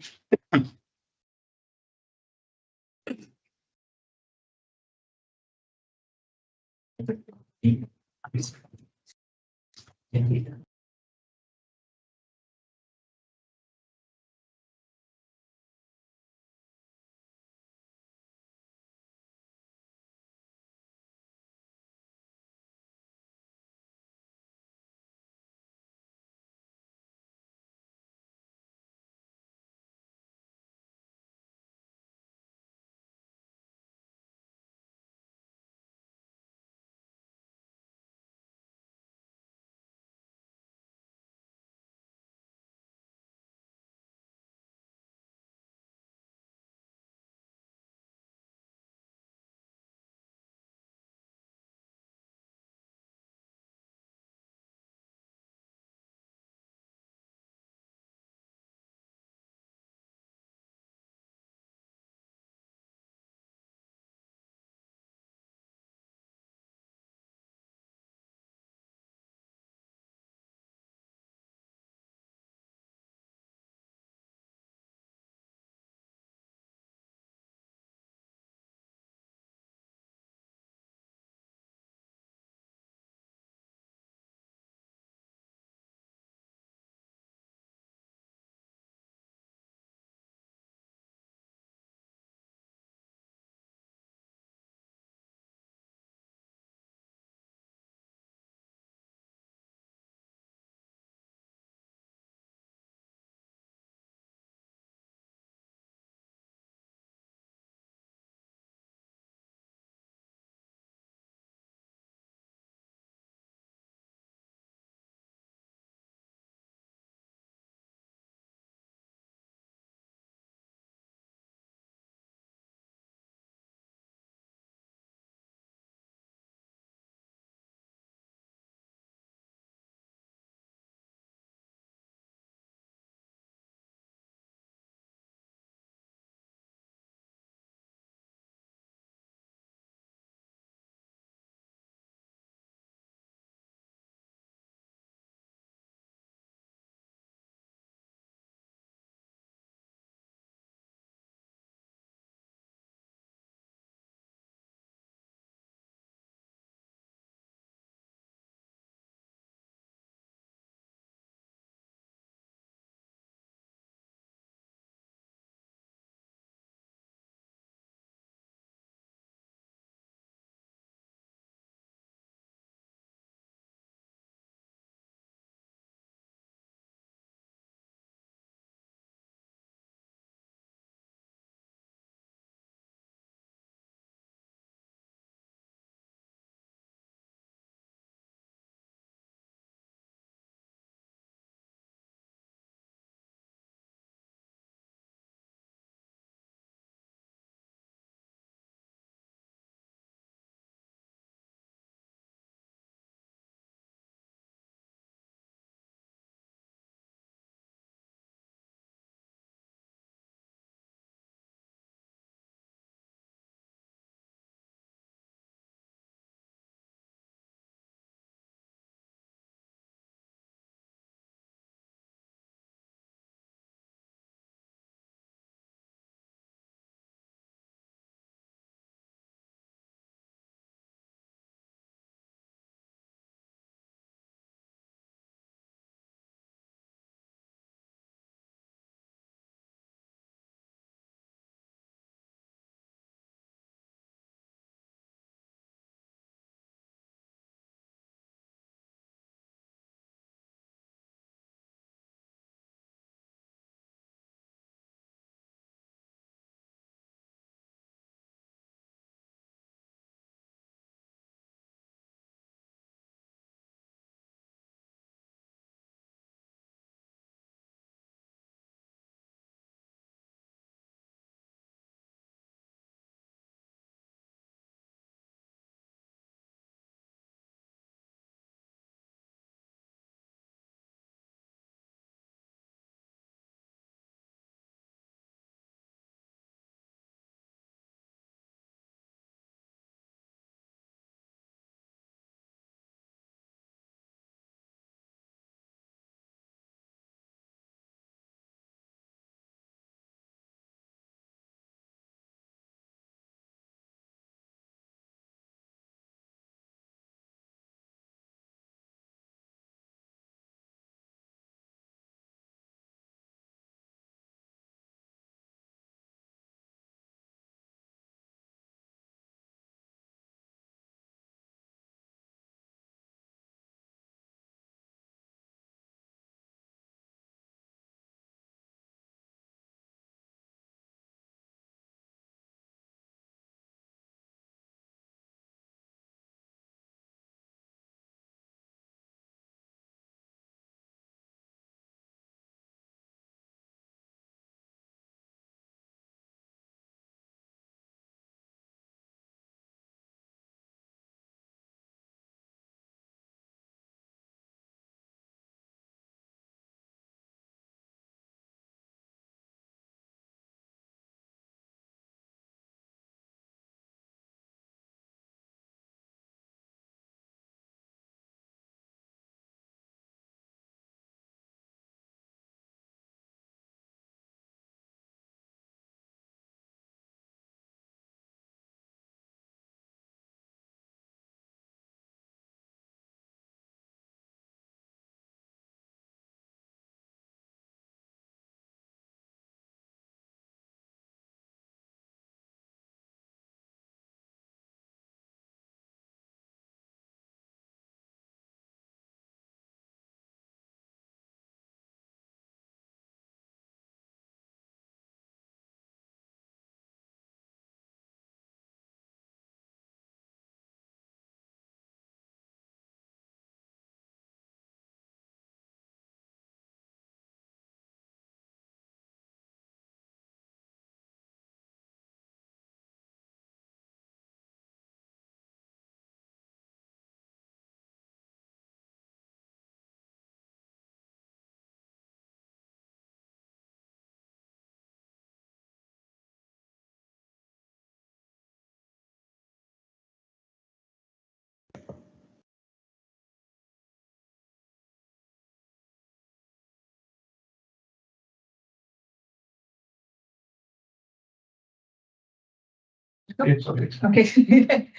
Okay.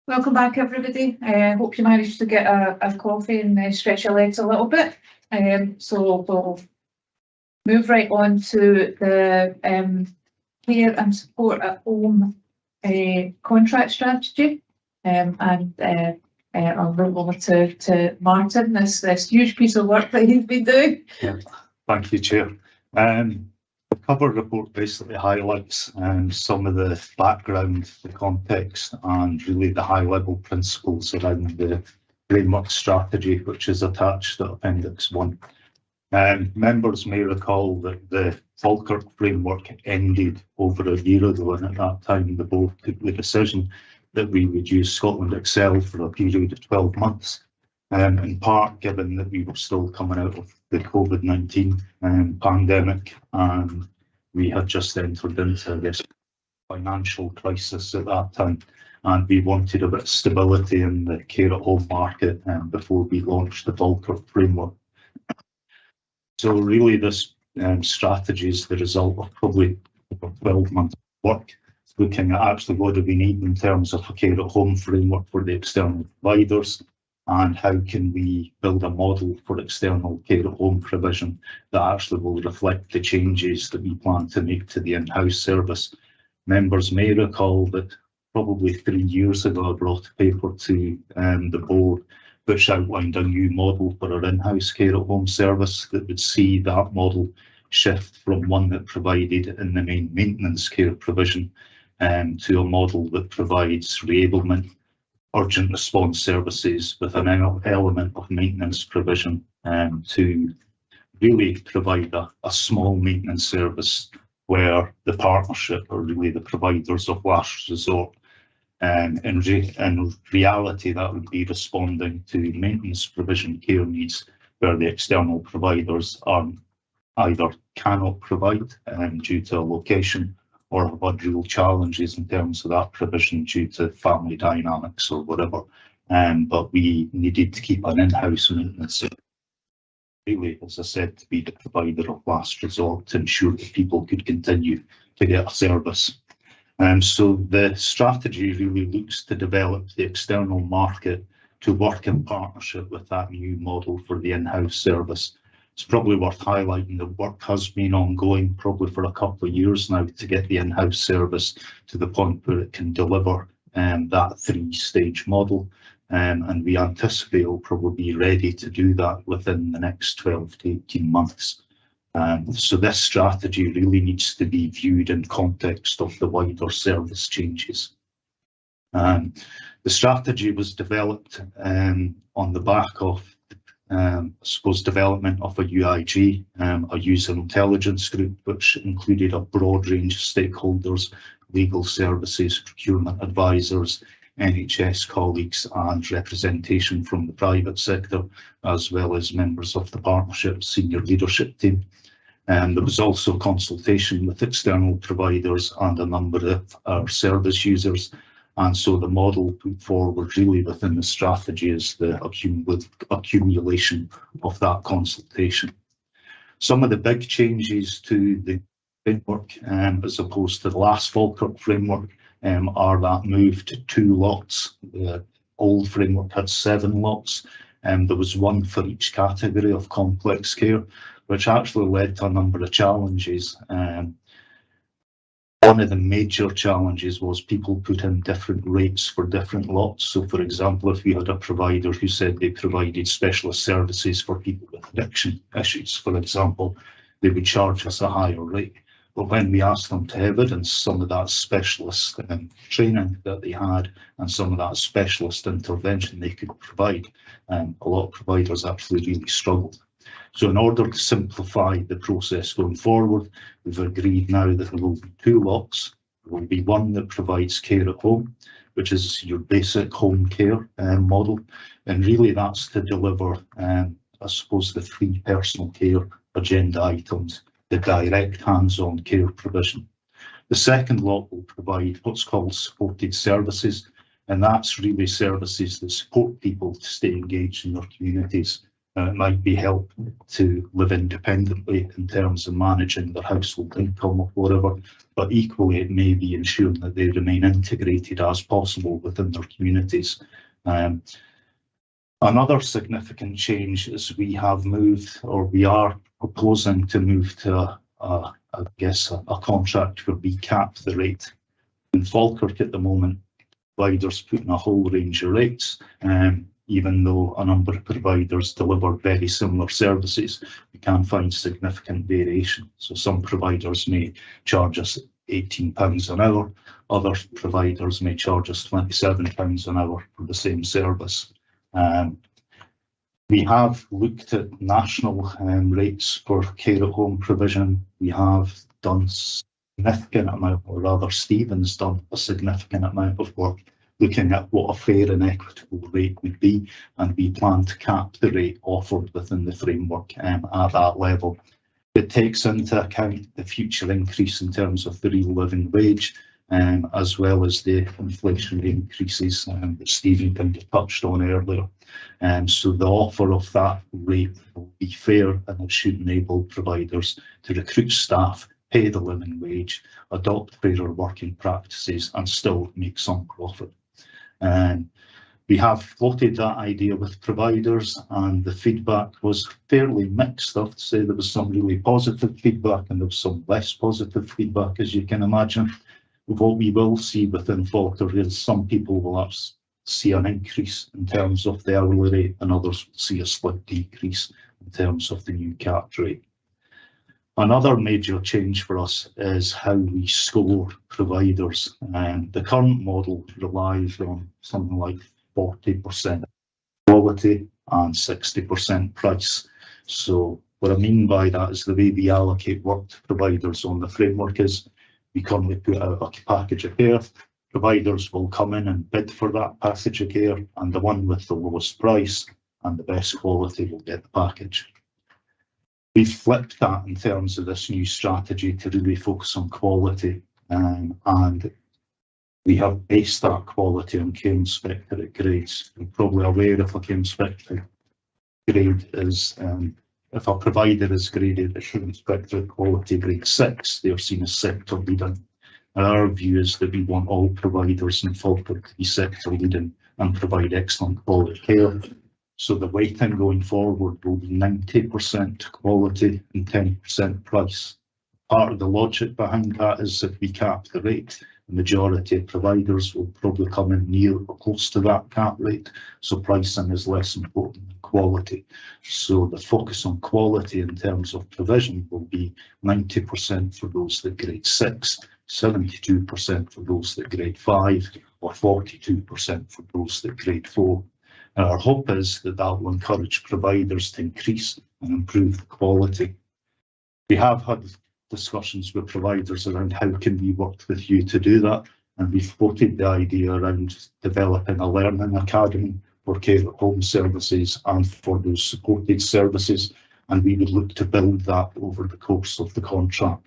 Welcome back, everybody. Hope you managed to get a coffee and stretch your legs a little bit. So we'll move right on to the care and support at home contract strategy. And I'll move over to Martin, this huge piece of work that he's been doing. Yeah, thank you, Chair. The cover report basically highlights some of the background, the context, and really the high-level principles around the framework strategy, which is attached to Appendix 1. Members may recall that the Falkirk framework ended over a year ago, and at that time the board took the decision that we would use Scotland Excel for a period of 12 months. In part, given that we were still coming out of the COVID-19 pandemic, and we had just entered into this financial crisis at that time, and we wanted a bit of stability in the care at home market before we launched the Falkirk framework. So really this strategy is the result of probably 12 months work, looking at actually what do we need in terms of a care at home framework for the external providers, and how can we build a model for external care at home provision that actually will reflect the changes that we plan to make to the in-house service. Members may recall that probably 3 years ago I brought a paper to the board which outlined a new model for our in-house care at home service that would see that model shift from one that provided in the main maintenance care provision to a model that provides reablement, urgent response services with an element of maintenance provision to really provide a small maintenance service where the partnership are really the providers of last resort. In reality, that would be responding to maintenance provision care needs where the external providers either cannot provide due to a location, or have had real challenges in terms of that provision due to family dynamics or whatever. But we needed to keep an in-house maintenance, really, as I said, to be the provider of last resort to ensure that people could continue to get a service. So the strategy really looks to develop the external market to work in partnership with that new model for the in-house service. It's probably worth highlighting that work has been ongoing probably for a couple of years now to get the in-house service to the point where it can deliver that 3-stage model. And we anticipate it'll probably be ready to do that within the next 12 to 18 months. So this strategy really needs to be viewed in context of the wider service changes. The strategy was developed on the back of I suppose development of a UIG, a user intelligence group, which included a broad range of stakeholders, legal services, procurement advisors, NHS colleagues, and representation from the private sector, as well as members of the partnership senior leadership team. There was also consultation with external providers and a number of our service users. And so the model put forward really within the strategy is the accumulation of that consultation. Some of the big changes to the framework, as opposed to the last Falkirk framework, are that move to 2 lots. The old framework had 7 lots, and there was 1 for each category of complex care, which actually led to a number of challenges. One of the major challenges was people put in different rates for different lots. So, for example, if we had a provider who said they provided specialist services for people with addiction issues, for example, they would charge us a higher rate. But when we asked them to evidence some of that specialist training that they had and some of that specialist intervention they could provide, a lot of providers actually really struggled. So in order to simplify the process going forward, we've agreed now that there will be 2 lots. There will be 1 that provides care at home, which is your basic home care model. And really that's to deliver, I suppose, the 3 personal care agenda items, the direct hands-on care provision. The second lot will provide what's called supported services, and that's really services that support people to stay engaged in their communities. It might be help to live independently in terms of managing their household income or whatever, but equally it may be ensuring that they remain integrated as possible within their communities. Another significant change is we have moved, or we are proposing to move to a contract where we cap the rate. In Falkirk at the moment, providers put in a whole range of rates, even though a number of providers deliver very similar services, we can find significant variation. So some providers may charge us £18 an hour, other providers may charge us £27 an hour for the same service. We have looked at national rates for care at home provision. We have done significant amount, or rather Stephen's done a significant amount of work looking at what a fair and equitable rate would be, and we plan to cap the rate offered within the framework at that level. It takes into account the future increase in terms of the real living wage, as well as the inflationary increases that Stephen kind of touched on earlier. So the offer of that rate will be fair, and it should enable providers to recruit staff, pay the living wage, adopt fairer working practices, and still make some profit. We have floated that idea with providers, and the feedback was fairly mixed. I have to say there was some really positive feedback and there was some less positive feedback, as you can imagine. What we will see within Falkirk is some people will see an increase in terms of the hourly rate, and others will see a slight decrease in terms of the new capped rate. Another major change for us is how we score providers. The current model relies on something like 40% quality and 60% price. So what I mean by that is the way we allocate work to providers on the framework is we currently put out a package of care. Providers will come in and bid for that package of care, and the one with the lowest price and the best quality will get the package. We've flipped that in terms of this new strategy to really focus on quality, and we have based that quality on care inspectorate grades. You're probably aware if a care inspectorate grade is, if a provider is graded a care inspectorate quality grade 6, they are seen as sector leading. And our view is that we want all providers in Falkirk to be sector leading and provide excellent quality care. So the weighting going forward will be 90% quality and 10% price. Part of the logic behind that is if we cap the rate, the majority of providers will probably come in near or close to that cap rate. So pricing is less important than quality. So the focus on quality in terms of provision will be 90% for those that grade 6, 72% for those that grade 5, or 42% for those that grade 4. And our hope is that that will encourage providers to increase and improve the quality. We have had discussions with providers around how can we work with you to do that, and we've floated the idea around developing a learning academy for care at home services and for those supported services, and we would look to build that over the course of the contract.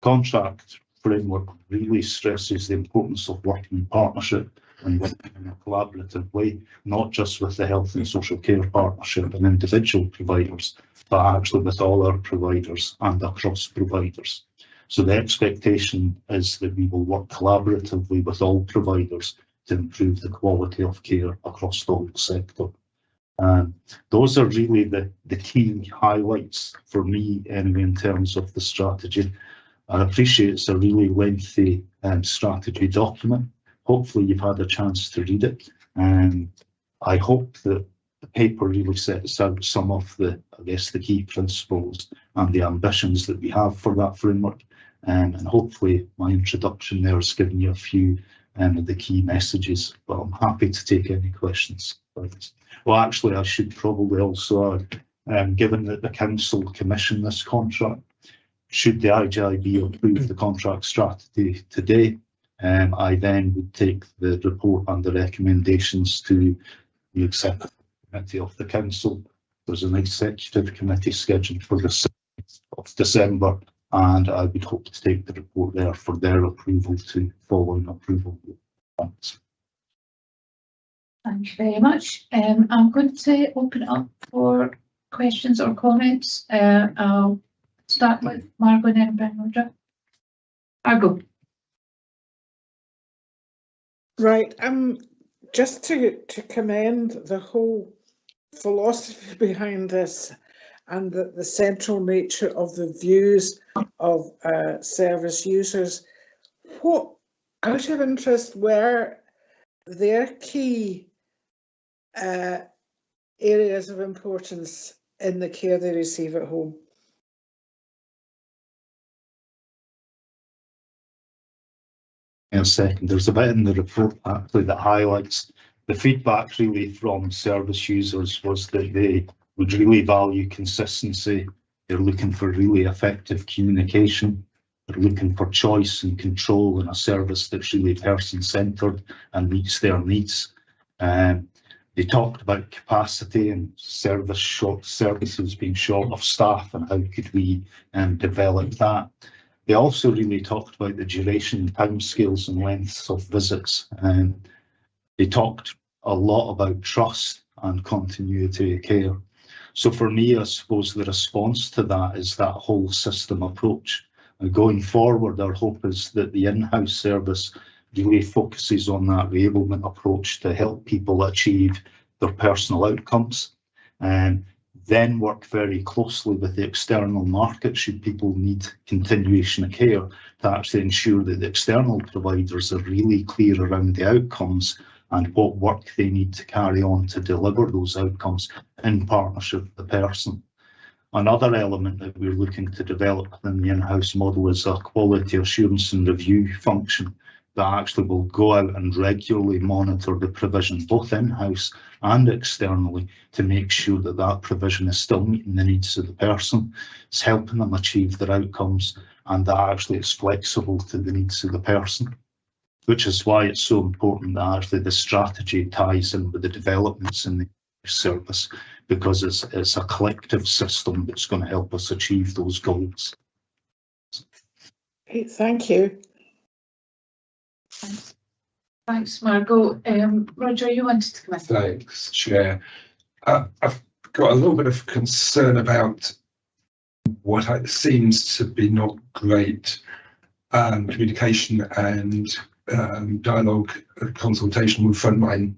Contract framework really stresses the importance of working in partnership and working in a collaborative way, not just with the health and social care partnership and individual providers, but actually with all our providers and across providers. So the expectation is that we will work collaboratively with all providers to improve the quality of care across the whole sector. Those are really the key highlights for me anyway in terms of the strategy. I appreciate it's a really lengthy strategy document. Hopefully you've had a chance to read it, and I hope that the paper really sets out some of the, I guess, the key principles and the ambitions that we have for that framework. And hopefully my introduction there has given you a few of the key messages, but I'm happy to take any questions. Well, actually, I should probably also add, given that the council commissioned this contract, should the IGIB approve the contract strategy today, I then would take the report and the recommendations to the executive committee of the council. There's an executive committee scheduled for the 6th of December, and I would hope to take the report there for their approval to following approval. Thanks. Thank you very much. I'm going to open it up for questions or comments. I'll start with Margot and then bring Roger. Margot. Right, just to commend the whole philosophy behind this and the central nature of the views of service users. What, out of interest, were their key areas of importance in the care they receive at home? In a second, there's a bit in the report actually that highlights the feedback really from service users was that they would really value consistency. They're looking for really effective communication. They're looking for choice and control in a service that's really person-centred and meets their needs. They talked about capacity and services being short of staff and how could we develop that. They also really talked about the duration, timescales and lengths of visits. They talked a lot about trust and continuity of care. So for me, I suppose the response to that is that whole system approach. And going forward, our hope is that the in-house service really focuses on that enablement approach to help people achieve their personal outcomes. And then work very closely with the external market should people need continuation of care to actually ensure that the external providers are really clear around the outcomes and what work they need to carry on to deliver those outcomes in partnership with the person. Another element that we're looking to develop within the in-house model is a quality assurance and review function that actually will go out and regularly monitor the provision, both in-house and externally, to make sure that that provision is still meeting the needs of the person, it's helping them achieve their outcomes, and that actually is flexible to the needs of the person, which is why it's so important that actually the strategy ties in with the developments in the service, because it's a collective system that's going to help us achieve those goals. Okay, thank you. Thanks, Margot. Roger, you wanted to come in? Thanks, Chair. I've got a little bit of concern about what seems to be not great communication and dialogue consultation with frontline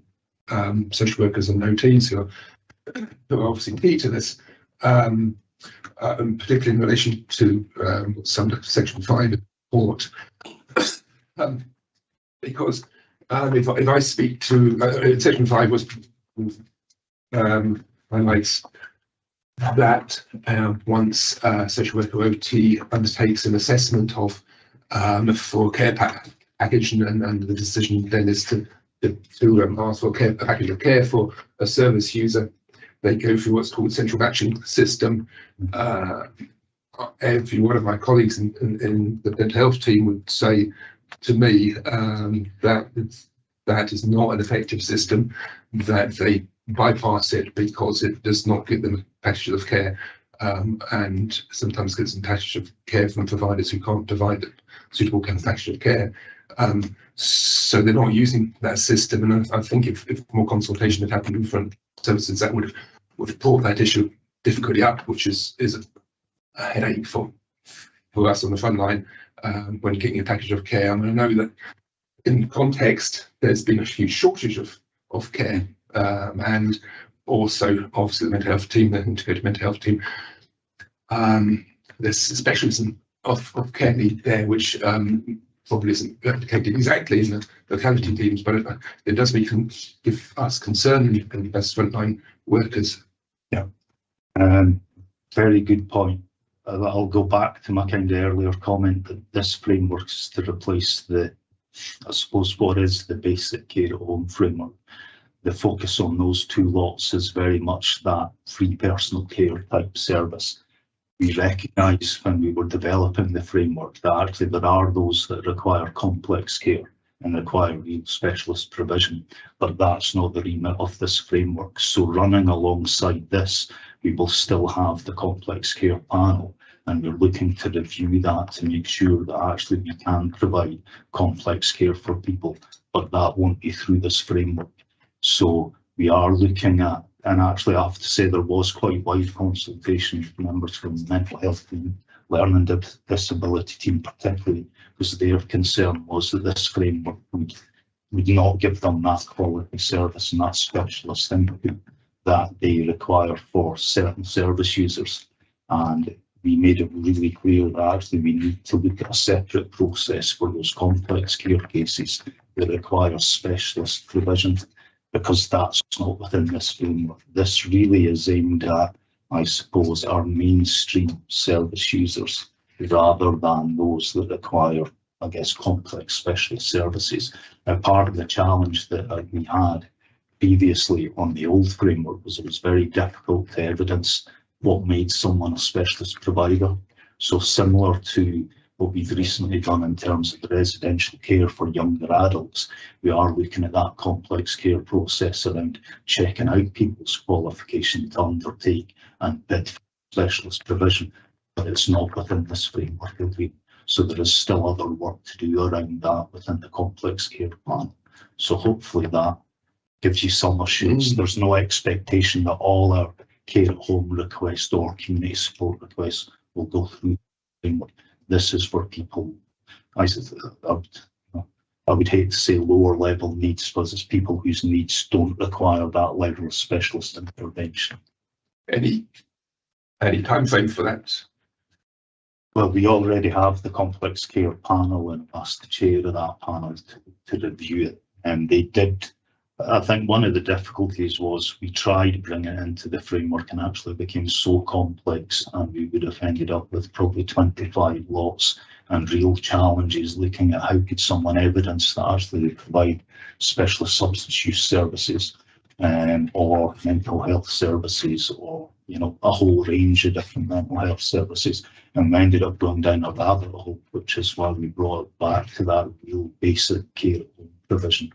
social workers and OTs who are obviously key to this, particularly in relation to some Section 5 report. Because if I speak to Section 5 was highlights that once social worker OT undertakes an assessment of for care package and the decision then is to ask for a package of care for a service user, they go through what's called central matching system. Every one of my colleagues in the mental health team would say to me that is not an effective system, that they bypass it because it does not give them a package of care, and sometimes gets a package of care from providers who can't provide a suitable kind of package of care. So they're not using that system, and I think if more consultation had happened with front services, that would have brought that issue difficulty up, which is a headache for us on the front line when getting a package of care. I mean, I know that in context there's been a huge shortage of care, and also obviously the mental health team, the integrated mental health team, there's a specialism of care need there, which probably isn't replicated exactly in the locality teams, but it does give us concern as frontline workers. Yeah, very good point. I'll go back to my kind of earlier comment that this framework is to replace I suppose, what is the basic care at home framework. The focus on those two lots is very much that free personal care type service. We recognise when we were developing the framework that actually there are those that require complex care and require real specialist provision, but that's not the remit of this framework. So running alongside this, we will still have the complex care panel, and we're looking to review that to make sure that actually we can provide complex care for people, but that won't be through this framework. So we are looking at, and actually I have to say there was quite wide consultation with members from the mental health team, learning disability team particularly, because their concern was that this framework would not give them that quality service and that specialist input that they require for certain service users. And we made it really clear that actually we need to look at a separate process for those complex care cases that require specialist provision, because that's not within this framework. This really is aimed at, I suppose, our mainstream service users rather than those that require, I guess, complex specialist services. Now, part of the challenge that we had previously on the old framework was it was very difficult to evidence what made someone a specialist provider. So similar to what we've recently done in terms of the residential care for younger adults, we are looking at that complex care process around checking out people's qualification to undertake and bid for specialist provision, but it's not within this framework agreement. So there is still other work to do around that within the complex care plan. So hopefully that gives you some assurance. There's no expectation that all our care at home requests or community support requests will go through the framework. This is for people, I would hate to say lower level needs, but it's people whose needs don't require that level of specialist intervention. Any time frame for that? Well, we already have the complex care panel and asked the chair of that panel to review it. And they did. I think one of the difficulties was we tried bringing it into the framework and actually it became so complex, and we would have ended up with probably 25 lots and real challenges looking at how could someone evidence that actually they provide specialist substance use services or mental health services, or a whole range of different mental health services. And we ended up going down a rabbit hole, which is why we brought it back to that real basic care provision.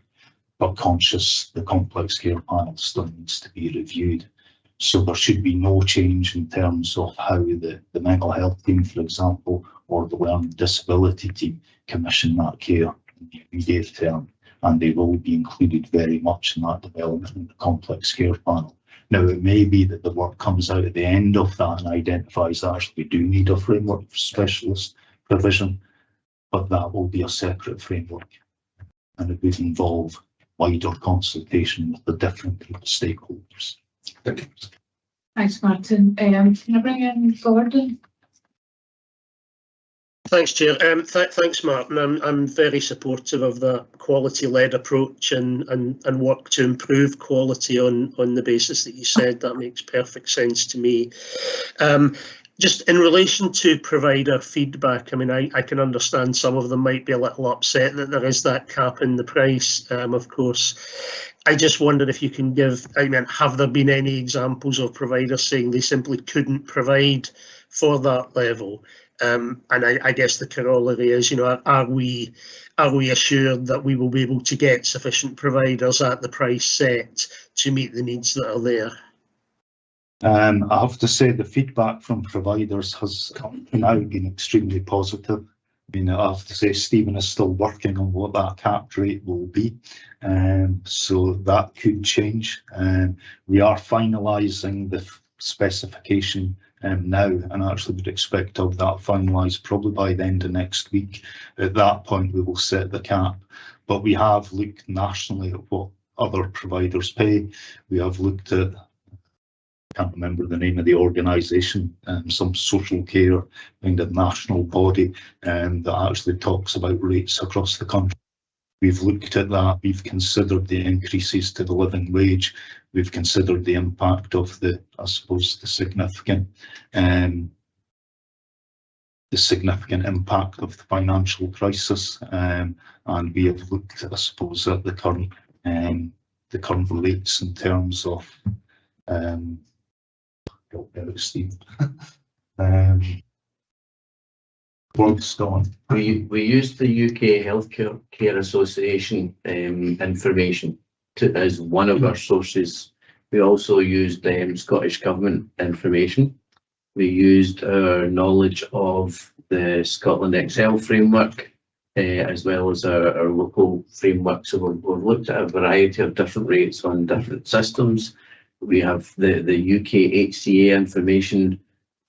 But conscious, the complex care panel still needs to be reviewed. So there should be no change in terms of how the mental health team, for example, or the learning disability team commission that care in the immediate term, and they will be included very much in that development in the complex care panel. Now, it may be that the work comes out at the end of that and identifies that actually we do need a framework for specialist provision, but that will be a separate framework, and it would involve wider consultation with the different stakeholders. Thanks, Martin. Can I bring in Gordon? Thanks, Chair. Thanks, Martin. I'm very supportive of the quality-led approach and work to improve quality on the basis that you said. That makes perfect sense to me. Just in relation to provider feedback, I mean, I can understand some of them might be a little upset that there is that cap in the price, of course. I just wondered if you can give, have there been any examples of providers saying they simply couldn't provide for that level? And I guess the corollary is, are we assured that we will be able to get sufficient providers at the price set to meet the needs that are there? I have to say the feedback from providers has now been extremely positive. I have to say Stephen is still working on what that capped rate will be, so that could change. We are finalising the specification now, and actually would expect to have that finalised probably by the end of next week. At that point we will set the cap, but we have looked nationally at what other providers pay. We have looked at, I can't remember the name of the organisation, some social care kind of national body that actually talks about rates across the country. We've looked at that, we've considered the increases to the living wage, we've considered the impact of the significant impact of the financial crisis, and we have looked, I suppose, at the current rates in terms of We used the UK Healthcare Association information as one of our sources. We also used Scottish Government information. We used our knowledge of the Scotland Excel framework as well as our local framework. So we've looked at a variety of different rates on different systems. We have the UK HCA information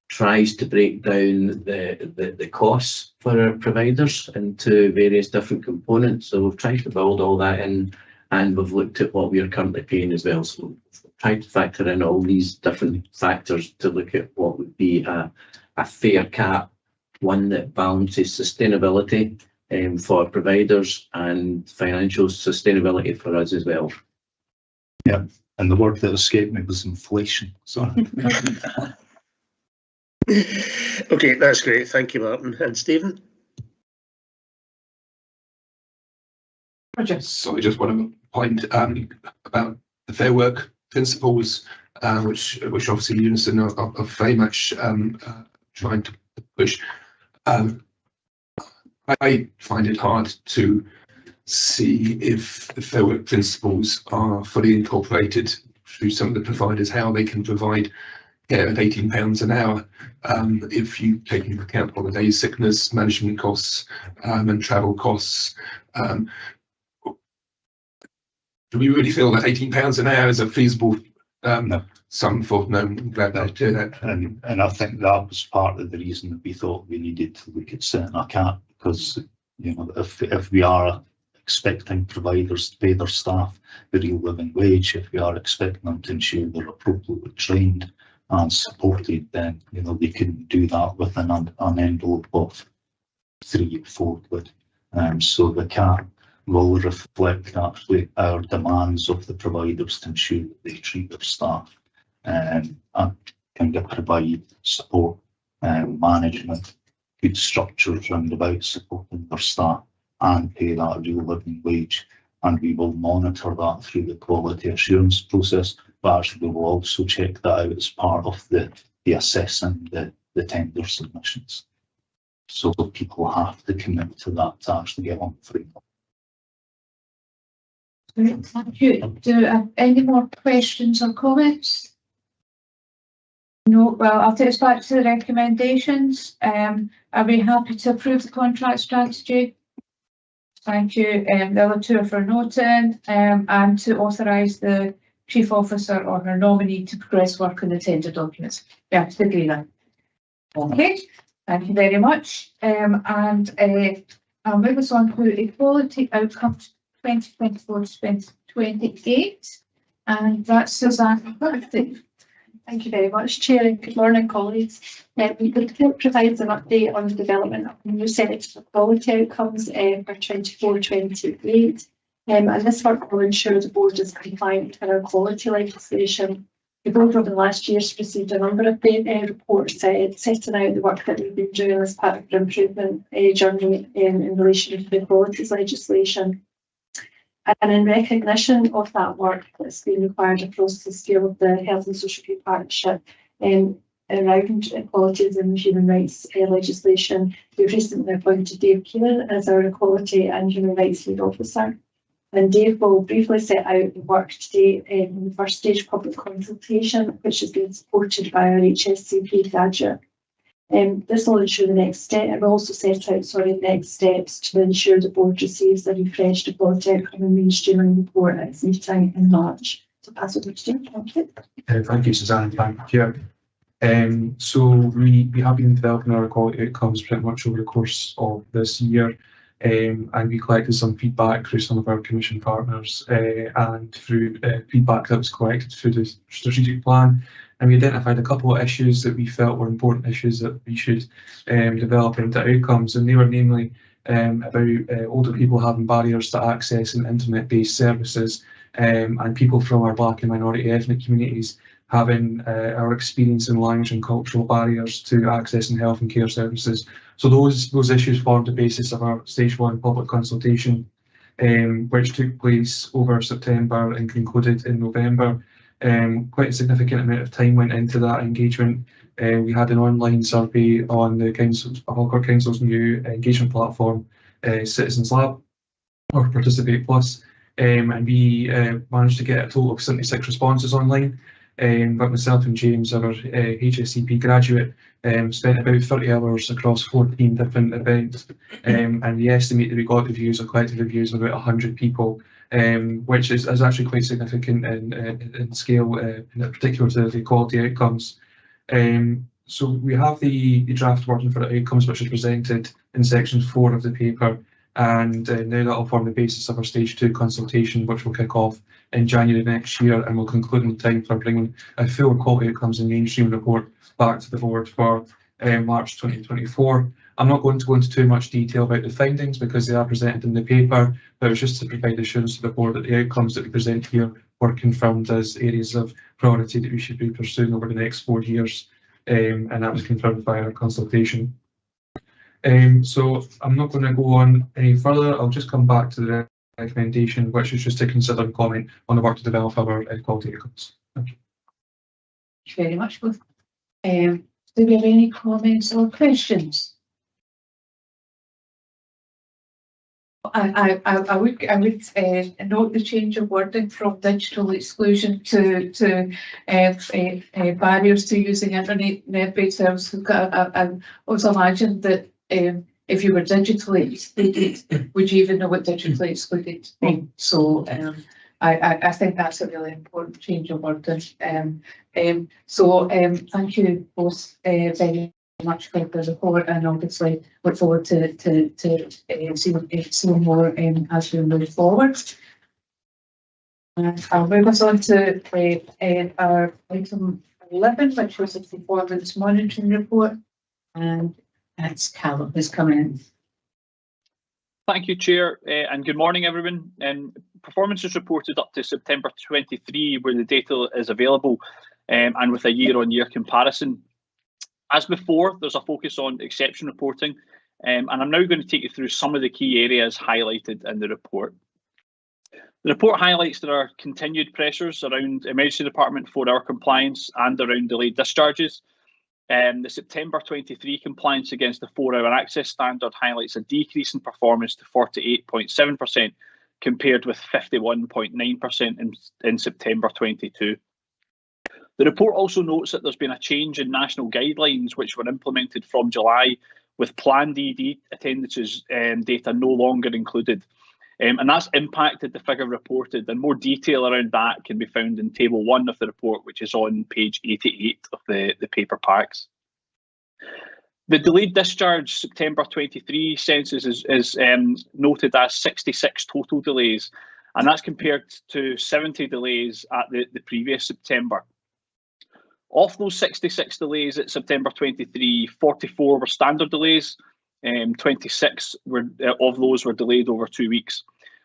tries to break down the costs for our providers into various different components. So we've tried to build all that in, and we've looked at what we are currently paying as well. So we've tried to factor in all these different factors to look at what would be a fair cap, one that balances sustainability for providers and financial sustainability for us as well. Yeah, and the word that escaped me was inflation. So. Okay, that's great. Thank you, Martin. And Stephen? So I just want to point about the Fair Work principles, which obviously Unison are very much trying to push. I find it hard to see if the Fair Work principles are fully incorporated through some of the providers, how they can provide care at £18 an hour if you take into account holidays, sickness, management costs, and travel costs. Do we really feel that £18 an hour is a feasible sum for? No, I'm glad to do that. And I think that was part of the reason that we thought we needed to look at setting a cap, because if we are expecting providers to pay their staff the real living wage, if we are expecting them to ensure they're appropriately trained and supported, then they couldn't do that within an envelope of 3 or 4 quid. So the cap will reflect actually our demands of the providers to ensure that they treat their staff and kind of provide support, management, good structures round about supporting their staff and pay that real living wage. And we will monitor that through the quality assurance process, but actually we will also check that out as part of the assessing the tender submissions. So people have to commit to that to actually get on free. Great, thank you. Do you have any more questions or comments? No, well, I'll take us back to the recommendations. Are we happy to approve the contract strategy? Thank you. The other two are for noting and to authorise the Chief Officer or her nominee to progress work on the tender documents. Yeah, to agree that. Okay, thank you very much. And I'll move us on to Equality Outcomes 2024 to 2028. And that's Suzanne. Thank you very much, Chair, and good morning, colleagues. The report provides an update on the development of new sets of quality outcomes for 24-28. And this work will ensure the board is compliant with our quality legislation. The board over the last years received a number of reports setting out the work that we've been doing as part of our improvement journey in relation to the qualities legislation. And in recognition of that work that's been required across the scale of the Health and Social Care Partnership around equalities and human rights legislation, we've recently appointed Dave Keelan as our Equality and Human Rights Lead Officer. And Dave will briefly set out the work today in the first stage public consultation, which has been supported by our HSCP graduate. This will ensure the next step, and will also set out the next steps to ensure the board receives a refreshed equality outcome and mainstreaming report at its meeting in March. So pass over to Dave. Thank you. Thank you, Suzanne. Thank you. So we have been developing our equality outcomes pretty much over the course of this year. And we collected some feedback through some of our commission partners and through feedback that was collected through the strategic plan. And we identified a couple of issues that we felt were important issues that we should develop into outcomes. And they were namely about older people having barriers to access and internet-based services, and people from our Black and minority ethnic communities having our experience in language and cultural barriers to accessing health and care services. So those issues formed the basis of our stage 1 public consultation, which took place over September and concluded in November. Quite a significant amount of time went into that engagement. We had an online survey on the Falkirk Council's new engagement platform, Citizens Lab, or Participate Plus, and we managed to get a total of 76 responses online. But myself and James, our HSCP graduate, spent about 30 hours across 14 different events, and we estimate that we got reviews or collective reviews of about 100 people, which is actually quite significant in scale, in particular to the quality outcomes. So we have the draft wording for the outcomes, which is presented in section 4 of the paper, and now that will form the basis of our stage 2 consultation, which will kick off in January next year, and will conclude in time for bringing a full quality outcomes and mainstream report back to the board for March 2024. I'm not going to go into too much detail about the findings because they are presented in the paper, but it's just to provide assurance to the board that the outcomes that we present here were confirmed as areas of priority that we should be pursuing over the next 4 years, and that was confirmed by our consultation. So I'm not going to go on any further. I'll just come back to the recommendation, which is just to consider and comment on the work to develop our quality outcomes. Thank you. Thank you very much, both. Do we have any comments or questions? I would note the change of wording from digital exclusion to barriers to using internet-based services. I also imagine that if you were digitally excluded, would you even know what digitally excluded means? So I think that's a really important change of wording. So thank you both very much for the report, and obviously look forward to seeing more as we move forward. And I'll move us on to our item 11, which was the performance monitoring report, and that's Callum who's coming in. Thank you, Chair, and good morning, everyone. Performance is reported up to September 23, where the data is available, and with a year-on-year comparison. As before, there's a focus on exception reporting, and I'm now going to take you through some of the key areas highlighted in the report. The report highlights there are continued pressures around emergency department 4-hour compliance and around delayed discharges. The September 23 compliance against the 4-hour access standard highlights a decrease in performance to 48.7% compared with 51.9% in September 22. The report also notes that there's been a change in national guidelines which were implemented from July, with planned ED attendances data no longer included. And that's impacted the figure reported, and more detail around that can be found in Table 1 of the report, which is on page 88 of the paper packs. The delayed discharge September 23 census is noted as 66 total delays, and that's compared to 70 delays at the previous September. Of those 66 delays at September 23, 44 were standard delays, 26 of those were delayed over 2 weeks.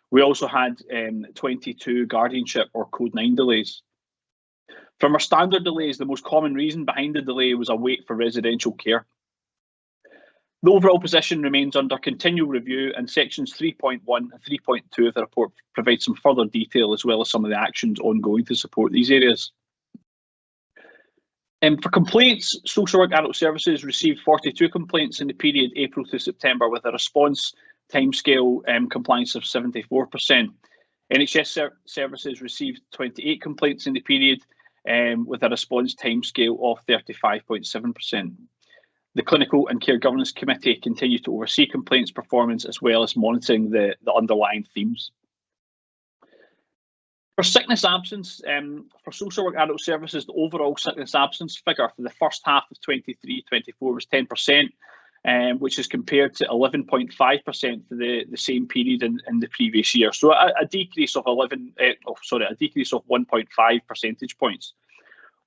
We also had 22 guardianship or Code 9 delays. From our standard delays, the most common reason behind the delay was a wait for residential care. The overall position remains under continual review, and sections 3.1 and 3.2 of the report provide some further detail as well as some of the actions ongoing to support these areas. For complaints, Social Work Adult Services received 42 complaints in the period April to September, with a response timescale compliance of 74%. NHS Services received 28 complaints in the period, with a response timescale of 35.7%. The Clinical and Care Governance Committee continues to oversee complaints performance as well as monitoring the underlying themes. For sickness absence, for Social Work Adult Services, the overall sickness absence figure for the first half of 23-24 was 10%, which is compared to 11.5% for the same period in the previous year. So a decrease of 1.5 percentage points.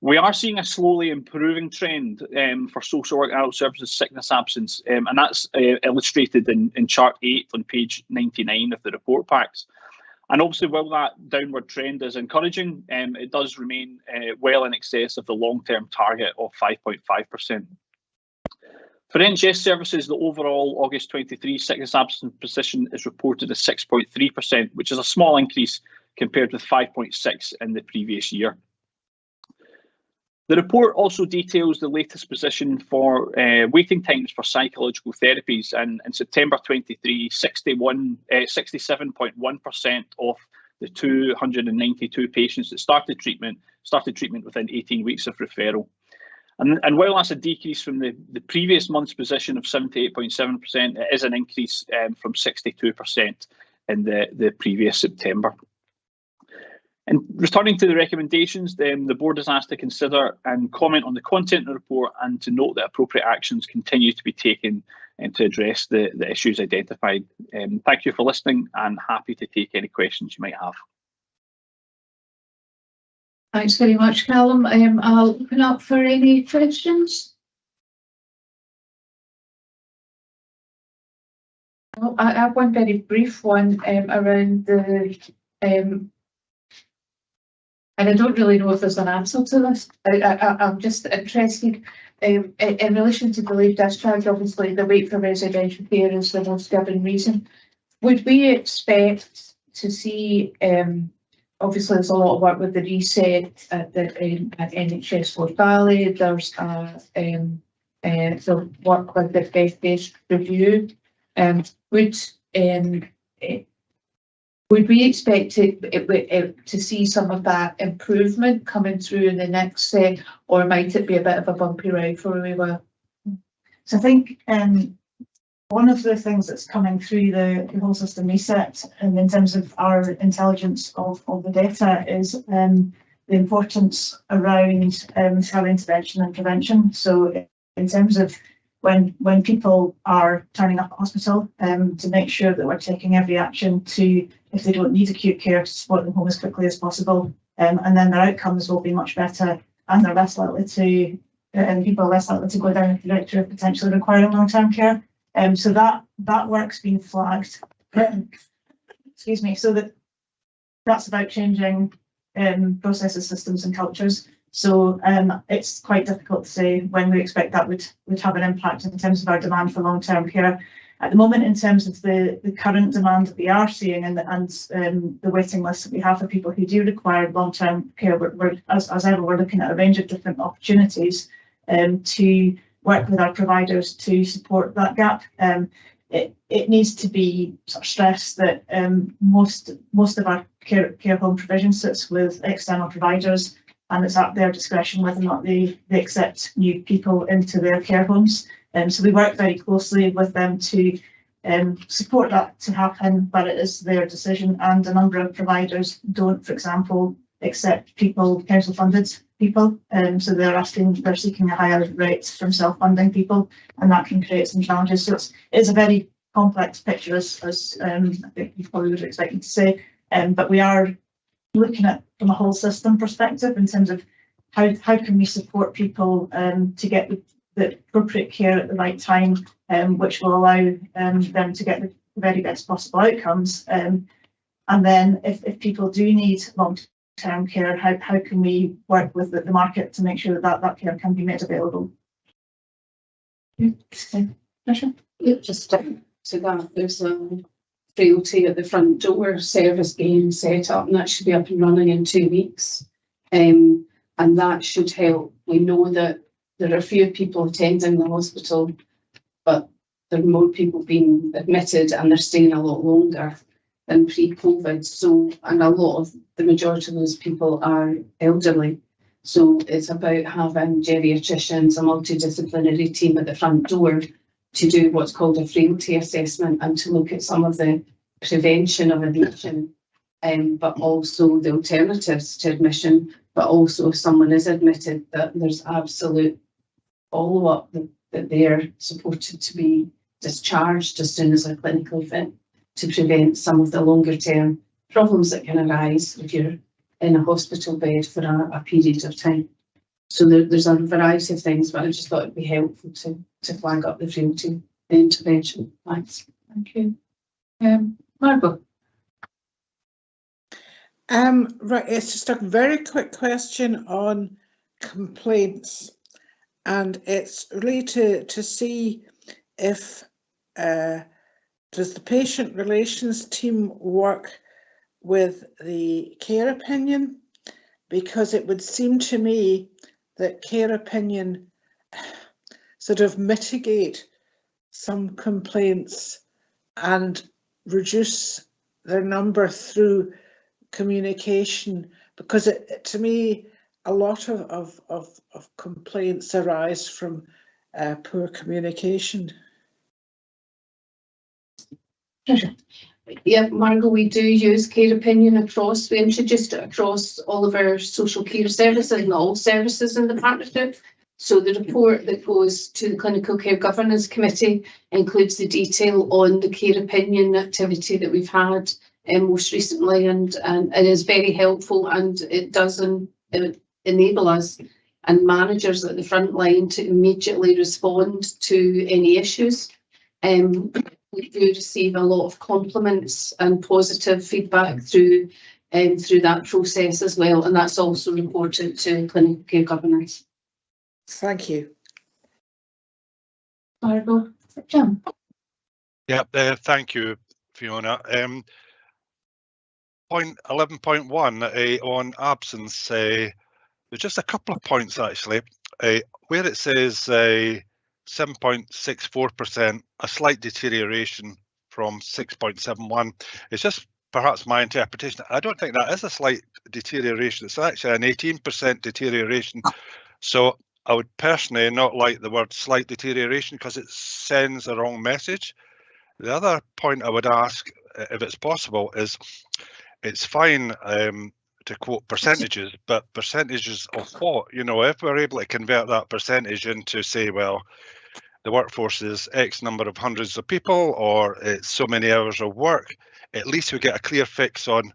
We are seeing a slowly improving trend for Social Work Adult Services sickness absence, and that's illustrated in chart 8 on page 99 of the report packs. And obviously, while that downward trend is encouraging, it does remain well in excess of the long-term target of 5.5%. For NHS Services, the overall August 23 sickness absence position is reported as 6.3%, which is a small increase compared with 5.6% in the previous year. The report also details the latest position for waiting times for psychological therapies, and in September 23, 67.1% of the 292 patients that started treatment within 18 weeks of referral. And while that's a decrease from the previous month's position of 78.7%, it is an increase from 62% in the previous September. And returning to the recommendations, the board is asked to consider and comment on the content of the report and to note that appropriate actions continue to be taken to address the issues identified. Thank you for listening, and happy to take any questions you might have. Thanks very much, Callum. I'll open up for any questions. Well, I have one very brief one around the and I don't really know if there's an answer to this. I'm just interested in relation to delayed discharge. Obviously, the wait for residential care is the most given reason. Would we expect to see? Obviously, there's a lot of work with the reset at NHS Forth Valley. There's the work with the faith-based review. Would we expect to see some of that improvement coming through in the next set, or might it be a bit of a bumpy ride for a wee while? So I think one of the things that's coming through the whole system reset, and in terms of our intelligence of the data, is the importance around early intervention and prevention. So in terms of when people are turning up at hospital, to make sure that we're taking every action to, if they don't need acute care, to support them home as quickly as possible, and then their outcomes will be much better, and they're less likely to, people are less likely to go down the direction of potentially requiring long-term care. So that work's been flagged. Excuse me. So that's about changing processes, systems, and cultures. So it's quite difficult to say when we expect that would have an impact in terms of our demand for long-term care. At the moment, in terms of the current demand that we are seeing and the waiting list that we have for people who do require long-term care, as ever, we're looking at a range of different opportunities to work with our providers to support that gap. It needs to be sort of stressed that most of our care home provision sits with external providers, and it's at their discretion whether or not they accept new people into their care homes. So we work very closely with them to support that to happen, but it is their decision, and a number of providers don't, for example, accept council-funded people. So they're seeking a higher rate from self-funding people, and that can create some challenges. So it's a very complex picture, as I think you probably would expect me to say, but we are looking at from a whole system perspective in terms of how can we support people to get the appropriate care at the right time, which will allow them to get the very best possible outcomes. And then if people do need long-term care, how can we work with the market to make sure that care can be made available? Just to that, there's a frailty at the front door service being set up, and that should be up and running in 2 weeks. And that should help. We know that there are fewer people attending the hospital, but there are more people being admitted, and they're staying a lot longer than pre-COVID. So, and the majority of those people are elderly. So it's about having geriatricians, a multidisciplinary team at the front door to do what's called a frailty assessment and to look at some of the prevention of admission, but also the alternatives to admission, but also if someone is admitted, that there's absolute follow-up that they're supported to be discharged as soon as they're clinically fit, to prevent some of the longer term problems that can arise if you're in a hospital bed for a period of time. So there's a variety of things, but I just thought it'd be helpful to flag up the frailty intervention. Thanks. Thank you. Margot. Right, it's just a very quick question on complaints, and it's really to see if does the patient relations team work with the care opinion, because it would seem to me that care opinion sort of mitigate some complaints and reduce their number through communication, because to me, a lot of complaints arise from poor communication. Yeah, Margot, we do use care opinion across, we introduced it across all of our social care services and all services in the partnership. So the report that goes to the Clinical Care Governance Committee includes the detail on the care opinion activity that we've had most recently, and it is very helpful, and it does enable us and managers at the front line to immediately respond to any issues. We do receive a lot of compliments and positive feedback through that process as well, and that's also reported to Clinical Care Governance. Thank you. Margot, Jim. Yeah, thank you, Fiona. Point 11.1 on absence. There's just a couple of points actually. Where it says 7.64%, a slight deterioration from 6.71. It's just perhaps my interpretation. I don't think that is a slight deterioration. It's actually an 18% deterioration. So I would personally not like the word slight deterioration because it sends the wrong message. The other point I would ask, if it's possible, is it's fine to quote percentages, but percentages of what? You know, if we're able to convert that percentage into, say, well, the workforce is X number of hundreds of people, or it's so many hours of work, at least we get a clear fix on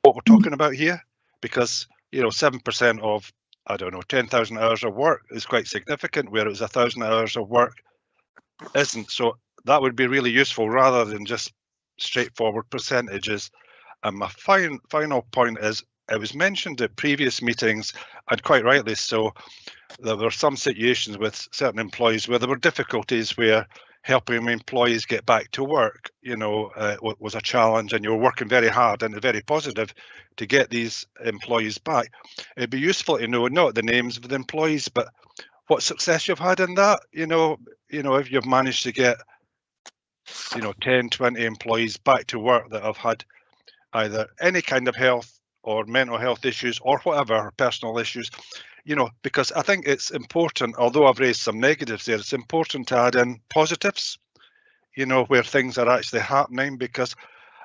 what we're talking about here. Because, you know, 7% of, I don't know, 10,000 hours of work is quite significant, whereas 1,000 hours of work isn't. So that would be really useful rather than just straightforward percentages. And my final point is, it was mentioned at previous meetings, and quite rightly so, there were some situations with certain employees where there were difficulties where helping employees get back to work, you know, was a challenge, and you were working very hard and very positive to get these employees back. It'd be useful to know not the names of the employees, but what success you've had in that. You know, if you've managed to get, 10, 20 employees back to work that have had either any kind of health or mental health issues or whatever, personal issues, because I think it's important, although I've raised some negatives there, it's important to add in positives, where things are actually happening, because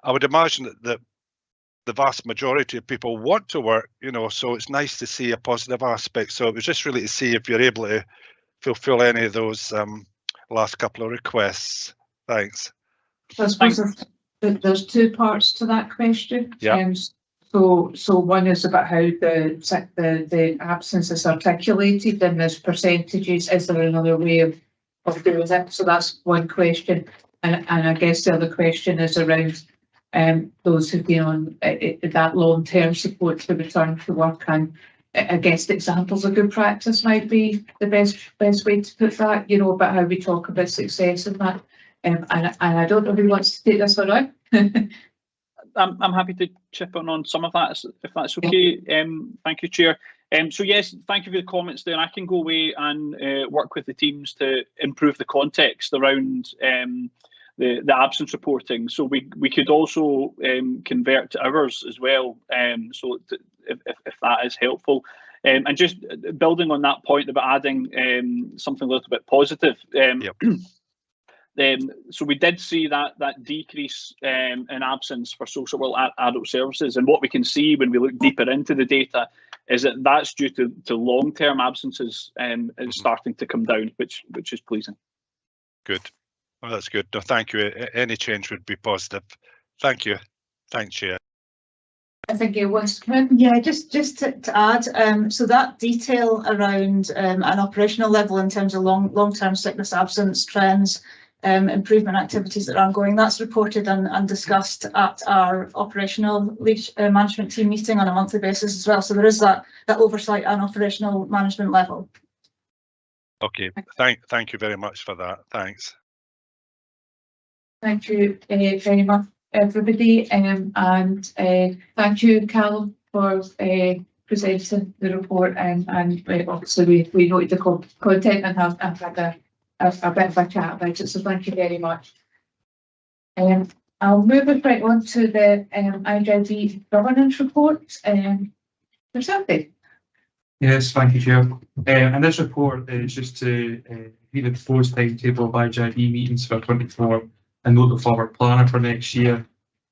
I would imagine that the vast majority of people want to work, so it's nice to see a positive aspect. So it was just really to see if you're able to fulfill any of those last couple of requests. Thanks. I suppose there's two parts to that question. Yeah. So one is about how the absence is articulated, and there's percentages. Is there another way of doing it? So that's one question, and I guess the other question is around those who've been on that long-term support to return to work, and I guess the examples of good practice might be the best way to put that. About how we talk about success in that, and I don't know who wants to take this one out. I'm happy to chip in on some of that, if that's okay. Thank you, Chair. So yes, thank you for the comments there. I can go away and work with the teams to improve the context around the absence reporting. So we could also convert to hours as well. So if that is helpful. And just building on that point about adding something a little bit positive. Yep. So we did see that decrease in absence for social work adult services, and what we can see when we look deeper into the data is that that's due to long-term absences is starting to come down, which is pleasing. Good. Well, that's good. No, thank you. Any change would be positive. Thank you. Thanks, Chair. I think it was Kim. Yeah, just to add, so that detail around an operational level in terms of long-term sickness absence trends, improvement activities that are ongoing, that's reported and discussed at our operational management team meeting on a monthly basis as well. So there is that oversight and operational management level. Okay, thank you very much for that. Thanks. Thank you very much, everybody, and thank you, Callum, for presenting the report, and obviously we noted the content and have had a bit of a chat about it, so thank you very much. I'll move it right on to the IJB governance report. There's something. Yes, thank you, Chair. And this report is just to read the proposed timetable of IJB meetings for 24 and note the forward planner for next year,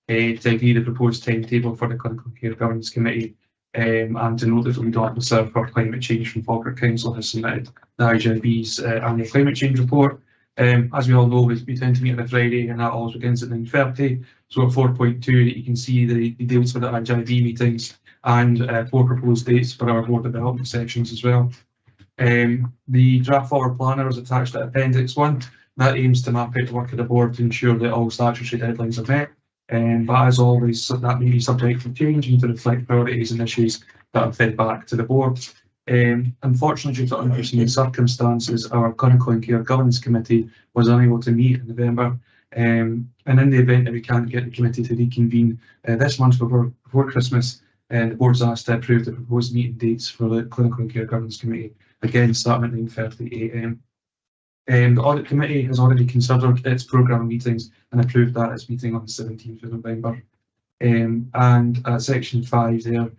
to agree the proposed timetable for the Clinical Care Governance Committee, and to note that the lead officer for climate change from Falkirk Council has submitted the IJB's annual climate change report. As we all know, we tend to meet on a Friday, and that always begins at 9:30. So at 4.2, that you can see the dates for the IJB meetings and 4 proposed dates for our board development sessions as well. The draft forward planner is attached to Appendix 1. That aims to map out the work of the board to ensure that all statutory deadlines are met. But as always, that may be subject to change and to reflect priorities and issues that are fed back to the board. Unfortunately, due to unforeseen circumstances, our Clinical and Care Governance Committee was unable to meet in November. And in the event that we can't get the committee to reconvene this month before Christmas, the board's asked to approve the proposed meeting dates for the Clinical and Care Governance Committee, again starting at 9:30 AM. The Audit Committee has already considered its programme meetings and approved that its meeting on the 17th of November. And at section 5 there,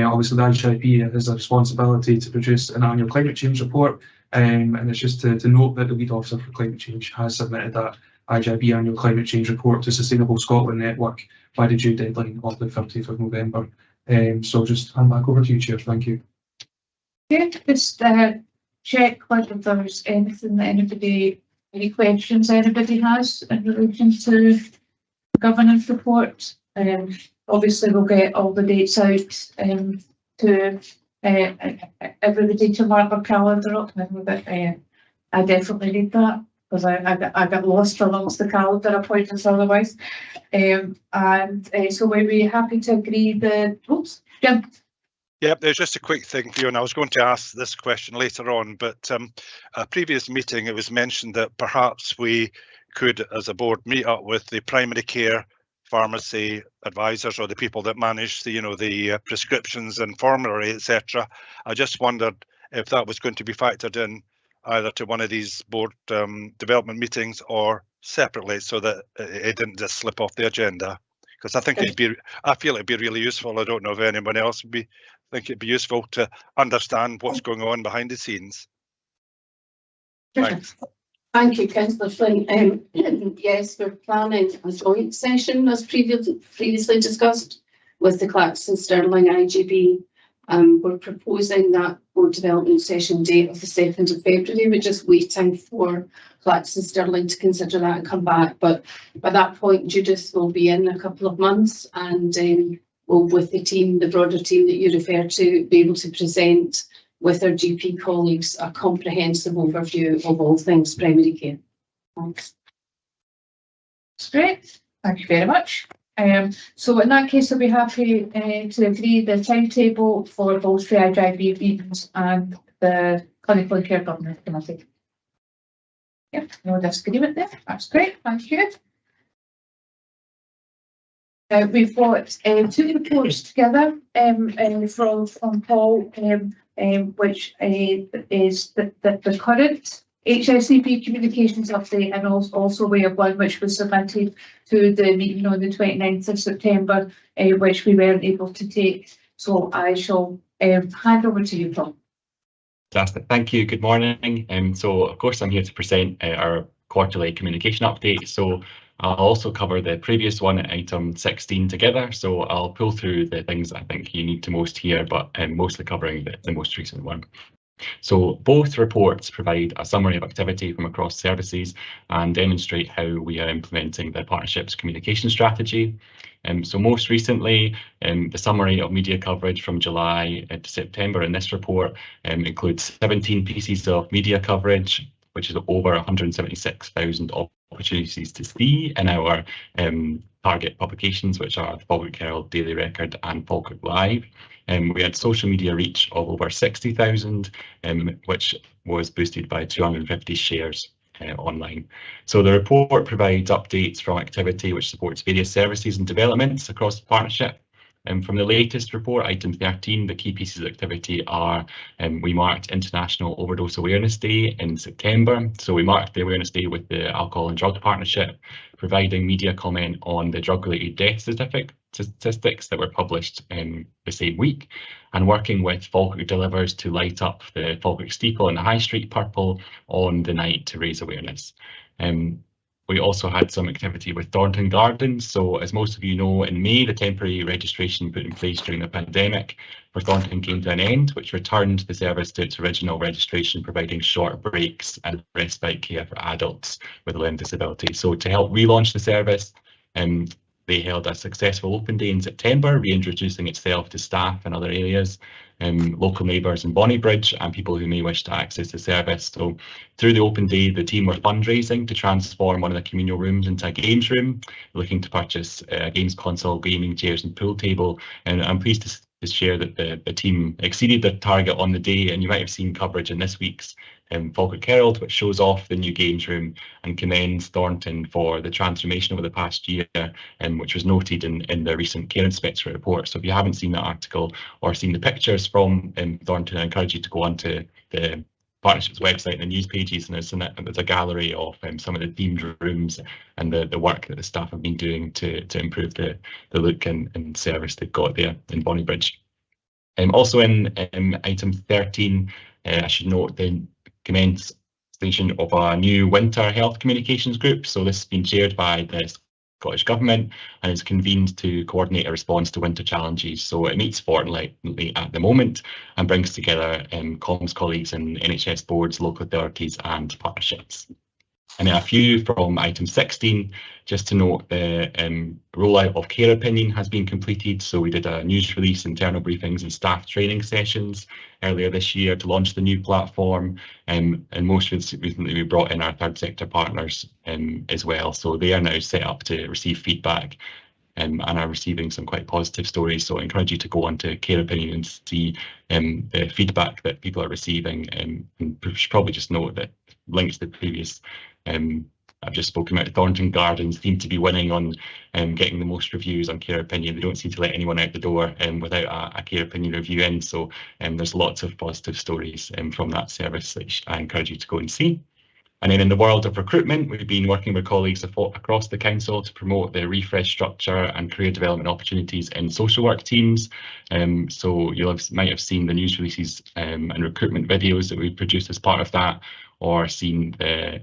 obviously the IJB has a responsibility to produce an annual climate change report, and it's just to note that the lead officer for climate change has submitted that IJB annual climate change report to Sustainable Scotland Network by the due deadline of the 30th of November. So just hand back over to you, Chair. Thank you. Okay, just check whether there's anything that any questions anybody has in relation to the governance report. Obviously, we'll get all the dates out to everybody to mark their calendar up. I definitely need that because I got lost amongst the calendar appointments otherwise. So we'd be happy to agree the oops, Jim. Yeah, there's just a quick thing, Fiona. I was going to ask this question later on, but a previous meeting, it was mentioned that perhaps we could, as a board, meet up with the primary care pharmacy advisors or the people that manage the prescriptions and formulary, etc. I just wondered if that was going to be factored in either to one of these board development meetings or separately, so that it didn't just slip off the agenda. Because I think I feel it'd be really useful. I don't know if anyone else would think it'd be useful to understand what's going on behind the scenes. Thanks. Thank you, Councillor Flynn. Yes, we're planning a joint session as previously discussed with the Clacton Stirling IJB. We're proposing that board development session date of the 2nd of February. We're just waiting for Clacton Stirling to consider that and come back. But by that point, Judith will be in a couple of months, and we'll, with the team, the broader team that you refer to, be able to present with our GP colleagues a comprehensive overview of all things primary care. Thanks. That's great. Thank you very much. So in that case, I'll be happy to agree the timetable for both the IJB meetings and the Clinical and Care Governance Committee. Yep, no disagreement there. That's great. Thank you. We've got 2 reports together from Paul, which is the current HSCP communications update, and also we have one which was submitted to the meeting on the 29th of September, which we weren't able to take. So I shall hand over to you, Paul. Fantastic. Thank you. Good morning. So of course I'm here to present our quarterly communication update. So I'll also cover the previous one at item 16 together. So I'll pull through the things that I think you need to most hear, but mostly covering the most recent one. So both reports provide a summary of activity from across services and demonstrate how we are implementing the partnership's communication strategy. So most recently, the summary of media coverage from July to September in this report includes 17 pieces of media coverage, which is over 176,000 opportunities to see in our target publications, which are the Falkirk Herald, Daily Record and Falkirk Live. We had social media reach of over 60,000, which was boosted by 250 shares online. So the report provides updates from activity which supports various services and developments across the partnership. From the latest report, item 13, the key pieces of activity are we marked International Overdose Awareness Day in September. So we marked the Awareness Day with the Alcohol and Drug Partnership, providing media comment on the drug-related death statistics that were published the same week, and working with Falkirk Delivers to light up the Falkirk steeple and the High Street purple on the night to raise awareness. We also had some activity with Thornton Gardens. So as most of you know, in May, the temporary registration put in place during the pandemic for Thornton came to an end, which returned the service to its original registration, providing short breaks and respite care for adults with a learning disability. So to help relaunch the service, they held a successful open day in September, reintroducing itself to staff in other areas, local neighbours in Bonnybridge and people who may wish to access the service. So through the open day, the team were fundraising to transform one of the communal rooms into a games room, looking to purchase a games console, gaming chairs and pool table. And I'm pleased to share that the team exceeded their target on the day, and you might have seen coverage in this week's Falkirk Herald, which shows off the new games room and commends Thornton for the transformation over the past year, which was noted in the recent Care Inspector report. So if you haven't seen that article or seen the pictures from Thornton, I encourage you to go onto the partnership's website and the news pages, and there's a gallery of some of the themed rooms and the work that the staff have been doing to improve the look and service they've got there in Bonnybridge. Also in item 13, I should note the commencement of a new winter health communications group. So this has been chaired by the Scottish Government and is convened to coordinate a response to winter challenges. So it meets fortnightly at the moment and brings together comms colleagues in NHS boards, local authorities and partnerships. And then a few from item 16, just to note the rollout of care opinion has been completed. So we did a news release, internal briefings and staff training sessions earlier this year to launch the new platform. And most recently we brought in our third sector partners as well. So they are now set up to receive feedback and are receiving some quite positive stories. So I encourage you to go onto Care Opinion and see the feedback that people are receiving. And probably just note that links to the previous I've just spoken about Thornton Gardens seem to be winning on getting the most reviews on Care Opinion. They don't seem to let anyone out the door without a Care Opinion review in. So there's lots of positive stories from that service, which I encourage you to go and see. And then in the world of recruitment, we've been working with colleagues across the council to promote the refresh structure and career development opportunities in social work teams. So you might have seen the news releases and recruitment videos that we produced as part of that, or seen the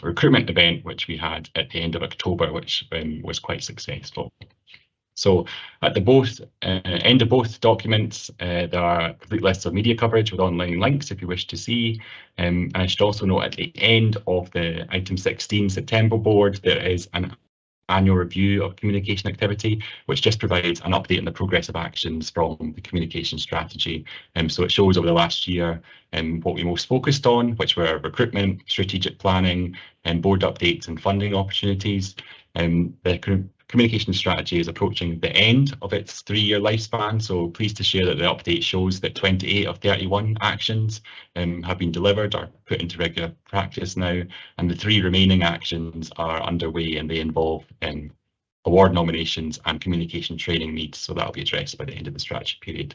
recruitment event which we had at the end of October, which was quite successful. So at the end of both documents, there are complete lists of media coverage with online links if you wish to see. And I should also note at the end of the item 16 September board, there is an annual review of communication activity, which just provides an update on the progressive actions from the communication strategy. So it shows over the last year what we most focused on, which were recruitment, strategic planning, and board updates and funding opportunities. The communication strategy is approaching the end of its 3-year lifespan, so pleased to share that the update shows that 28 of 31 actions have been delivered or put into regular practice now, and the 3 remaining actions are underway, and they involve award nominations and communication training needs, so that will be addressed by the end of the strategy period,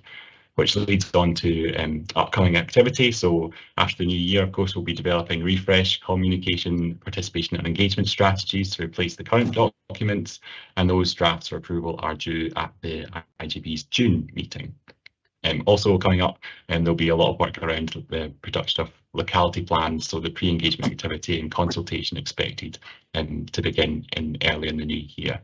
which leads on to upcoming activity. So after the new year, of course, we'll be developing refresh, communication, participation and engagement strategies to replace the current documents, and those drafts for approval are due at the IGB's June meeting. Also coming up, there'll be a lot of work around the production of locality plans, so the pre-engagement activity and consultation expected to begin early in the new year.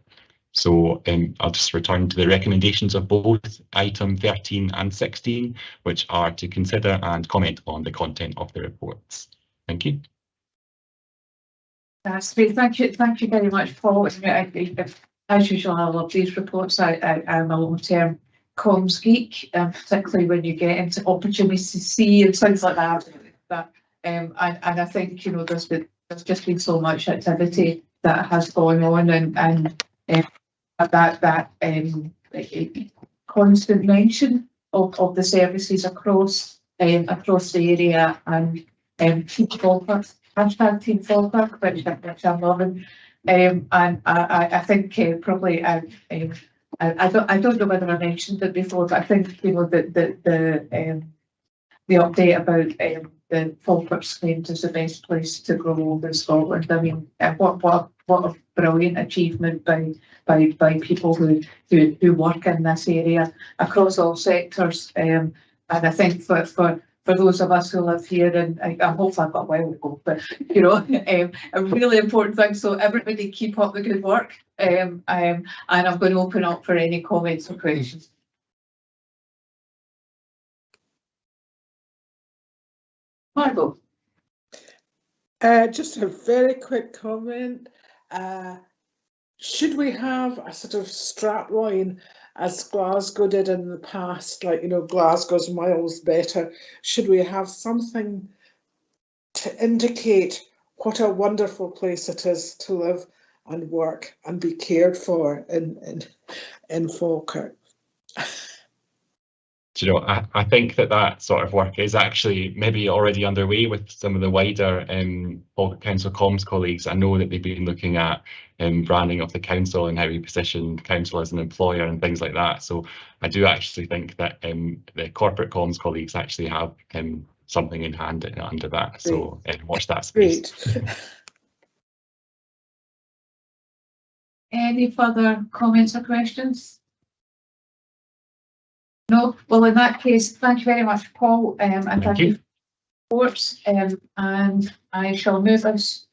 So I'll just return to the recommendations of both item 13 and 16, which are to consider and comment on the content of the reports. Thank you. That's great. Thank you very much, Paul. As usual, I love these reports. I'm a long-term comms geek, particularly when you get into opportunities to see and things like that. And I think, you know, there's just been so much activity that has gone on, and that constant mention of the services across the area, and Team Falkirk, hashtag Team Falkirk, which I'm loving. And I think probably I don't know whether I mentioned it before, but I think the update about the Falkirk claims is the best place to grow over in Scotland. I mean, what a brilliant achievement by people who work in this area across all sectors. And I think for those of us who live here, and I hope I've got a while to go, but a really important thing. So everybody keep up the good work. And I'm going to open up for any comments or questions. Margot. Just a very quick comment. Should we have a sort of strap line as Glasgow did in the past, like, Glasgow's miles better? Should we have something to indicate what a wonderful place it is to live and work and be cared for in Falkirk? Do you know, I think that sort of work is actually maybe already underway with some of the wider Falkirk Council comms colleagues. I know that they've been looking at branding of the council and how we position the council as an employer and things like that. So I do actually think that the corporate comms colleagues actually have something in hand under that. So watch that space. Great. Any further comments or questions? No? Well, in that case, thank you very much, Paul, and thank you for reports. And I shall move us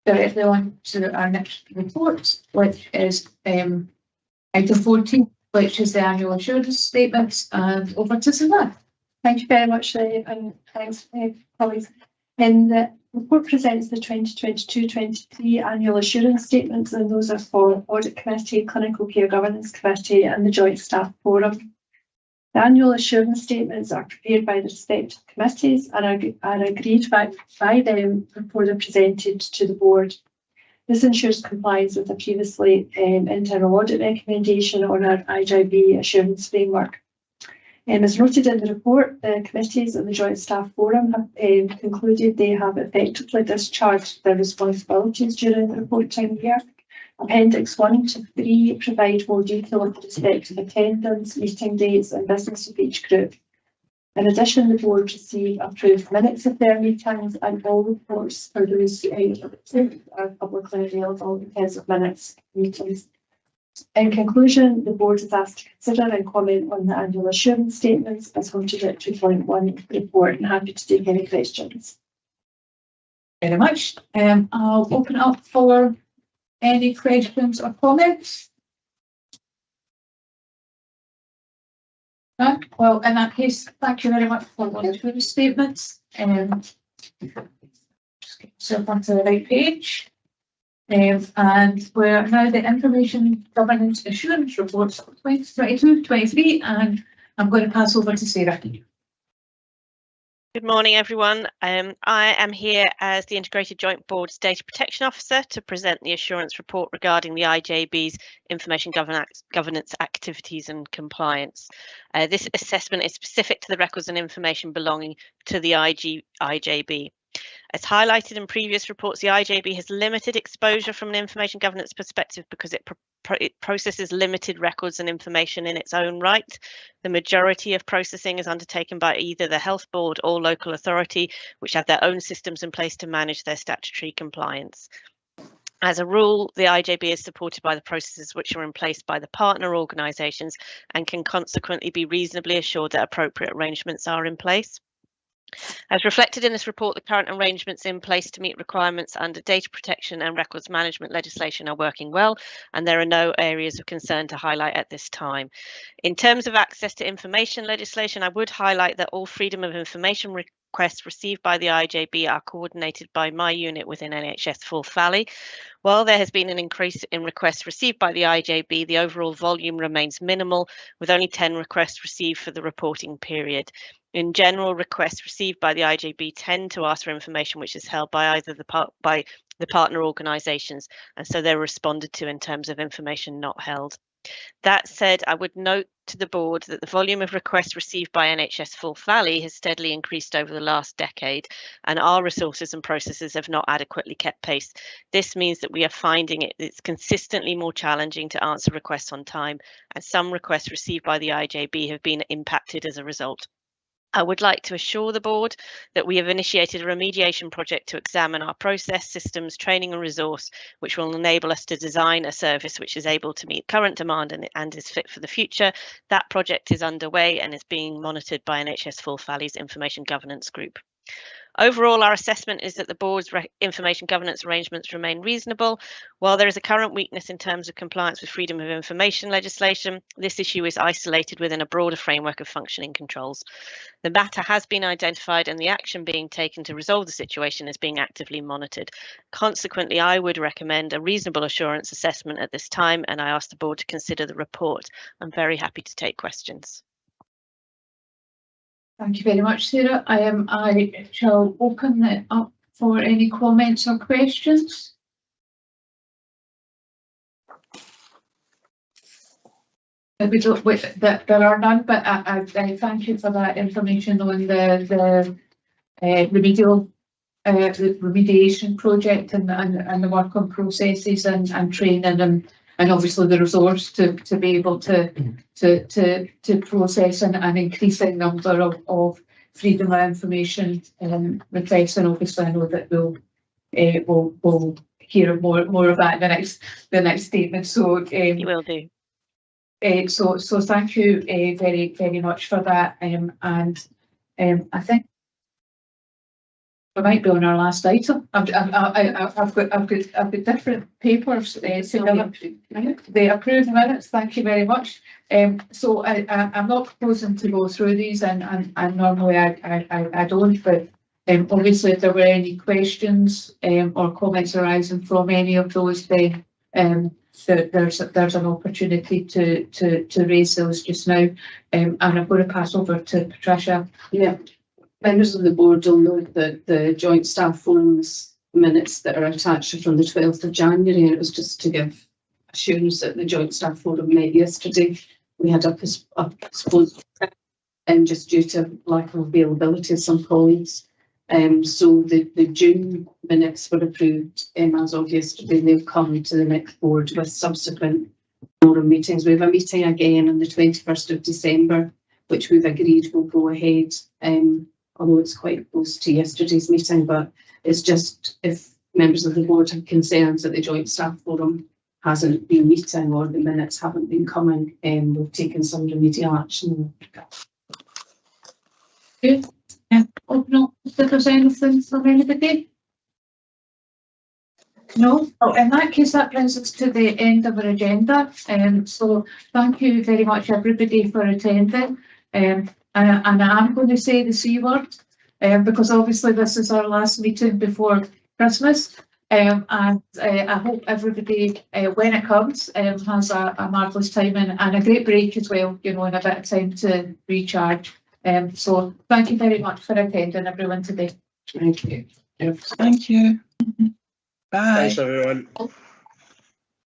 directly on to our next report, which is item 14, which is the annual assurance statements. And over to Suzanne. Thank you very much, and thanks, colleagues. And the report presents the 2022-23 annual assurance statements, and those are for Audit Committee, Clinical Care Governance Committee, and the Joint Staff Forum. The annual assurance statements are prepared by the respective committees and are agreed by them before they're presented to the board. This ensures compliance with the previously internal audit recommendation on our IJB assurance framework. As noted in the report, the committees and the Joint Staff Forum have concluded they have effectively discharged their responsibilities during the reporting year. Appendix 1 to 3 provide more detail with respect to attendance, meeting dates and business of each group. In addition, the board received approved minutes of their meetings, and all reports for those are publicly available as of minutes meetings. In conclusion, the board is asked to consider and comment on the annual assurance statements as noted at 2.1 report, and happy to take any questions. Very much. I'll open up for any questions or comments? No? Well, in that case, thank you very much for the statements. Just get yourself onto the right page. And we're now the Information Governance Assurance Reports 2022-23, and I'm going to pass over to Sarah. Good morning, everyone. I am here as the Integrated Joint Board's Data Protection Officer to present the assurance report regarding the IJB's information governance activities and compliance. This assessment is specific to the records and information belonging to the IJB. As highlighted in previous reports, the IJB has limited exposure from an information governance perspective because it processes limited records and information in its own right. The majority of processing is undertaken by either the Health Board or local authority, which have their own systems in place to manage their statutory compliance. As a rule, the IJB is supported by the processes which are in place by the partner organisations and can consequently be reasonably assured that appropriate arrangements are in place. As reflected in this report, the current arrangements in place to meet requirements under data protection and records management legislation are working well, and there are no areas of concern to highlight at this time. In terms of access to information legislation, I would highlight that all freedom of information requests received by the IJB are coordinated by my unit within NHS Forth Valley. While there has been an increase in requests received by the IJB, the overall volume remains minimal, with only 10 requests received for the reporting period. In general, requests received by the IJB tend to ask for information which is held by either the partner organisations, and so they're responded to in terms of information not held. That said, I would note to the board that the volume of requests received by NHS Forth Valley has steadily increased over the last decade, and our resources and processes have not adequately kept pace. This means that we are finding it's consistently more challenging to answer requests on time, and some requests received by the IJB have been impacted as a result. I would like to assure the board that we have initiated a remediation project to examine our process, systems, training and resource, which will enable us to design a service which is able to meet current demand and is fit for the future. That project is underway and is being monitored by NHS Forth Valley's Information Governance Group. Overall, our assessment is that the board's information governance arrangements remain reasonable. While there is a current weakness in terms of compliance with freedom of information legislation, this issue is isolated within a broader framework of functioning controls. The matter has been identified and the action being taken to resolve the situation is being actively monitored. Consequently, I would recommend a reasonable assurance assessment at this time, and I ask the board to consider the report. I'm very happy to take questions. Thank you very much, Sarah. I shall open it up for any comments or questions. We don't, there are none, but I thank you for that information on the remediation project and the work on processes and training and obviously the resource to be able to process an increasing number of freedom of information requests, and obviously I know that we'll hear more of that in the next statement. So you will do. So thank you very much for that, and I think we might be on our last item. I've got different papers. They approve the minutes. Thank you very much. So I'm not proposing to go through these, and normally I don't. But obviously, if there were any questions or comments arising from any of those, then there's an opportunity to raise those just now. And I'm going to pass over to Patricia. Yeah. Members of the board will note that the Joint Staff Forum's minutes that are attached are from the 12th of January, and it was just to give assurance that the Joint Staff Forum met yesterday. We had a postponed just due to lack of availability of some colleagues. So the June minutes were approved as of yesterday. They've come to the next board with subsequent forum meetings. We have a meeting again on the 21st of December, which we've agreed will go ahead. Although it's quite close to yesterday's meeting, but it's just if members of the board have concerns that the Joint Staff Forum hasn't been meeting or the minutes haven't been coming, we've taken some remedial action. Good. Yeah. Open up if there's anything from anybody. No. Oh, in that case, that brings us to the end of our agenda. So thank you very much, everybody, for attending. And I'm going to say the C word because obviously this is our last meeting before Christmas. And I hope everybody, when it comes, has a marvellous time and a great break as well, you know, and a bit of time to recharge. So thank you very much for attending, everyone, today. Thank you. Thank you. Bye. Thanks, everyone.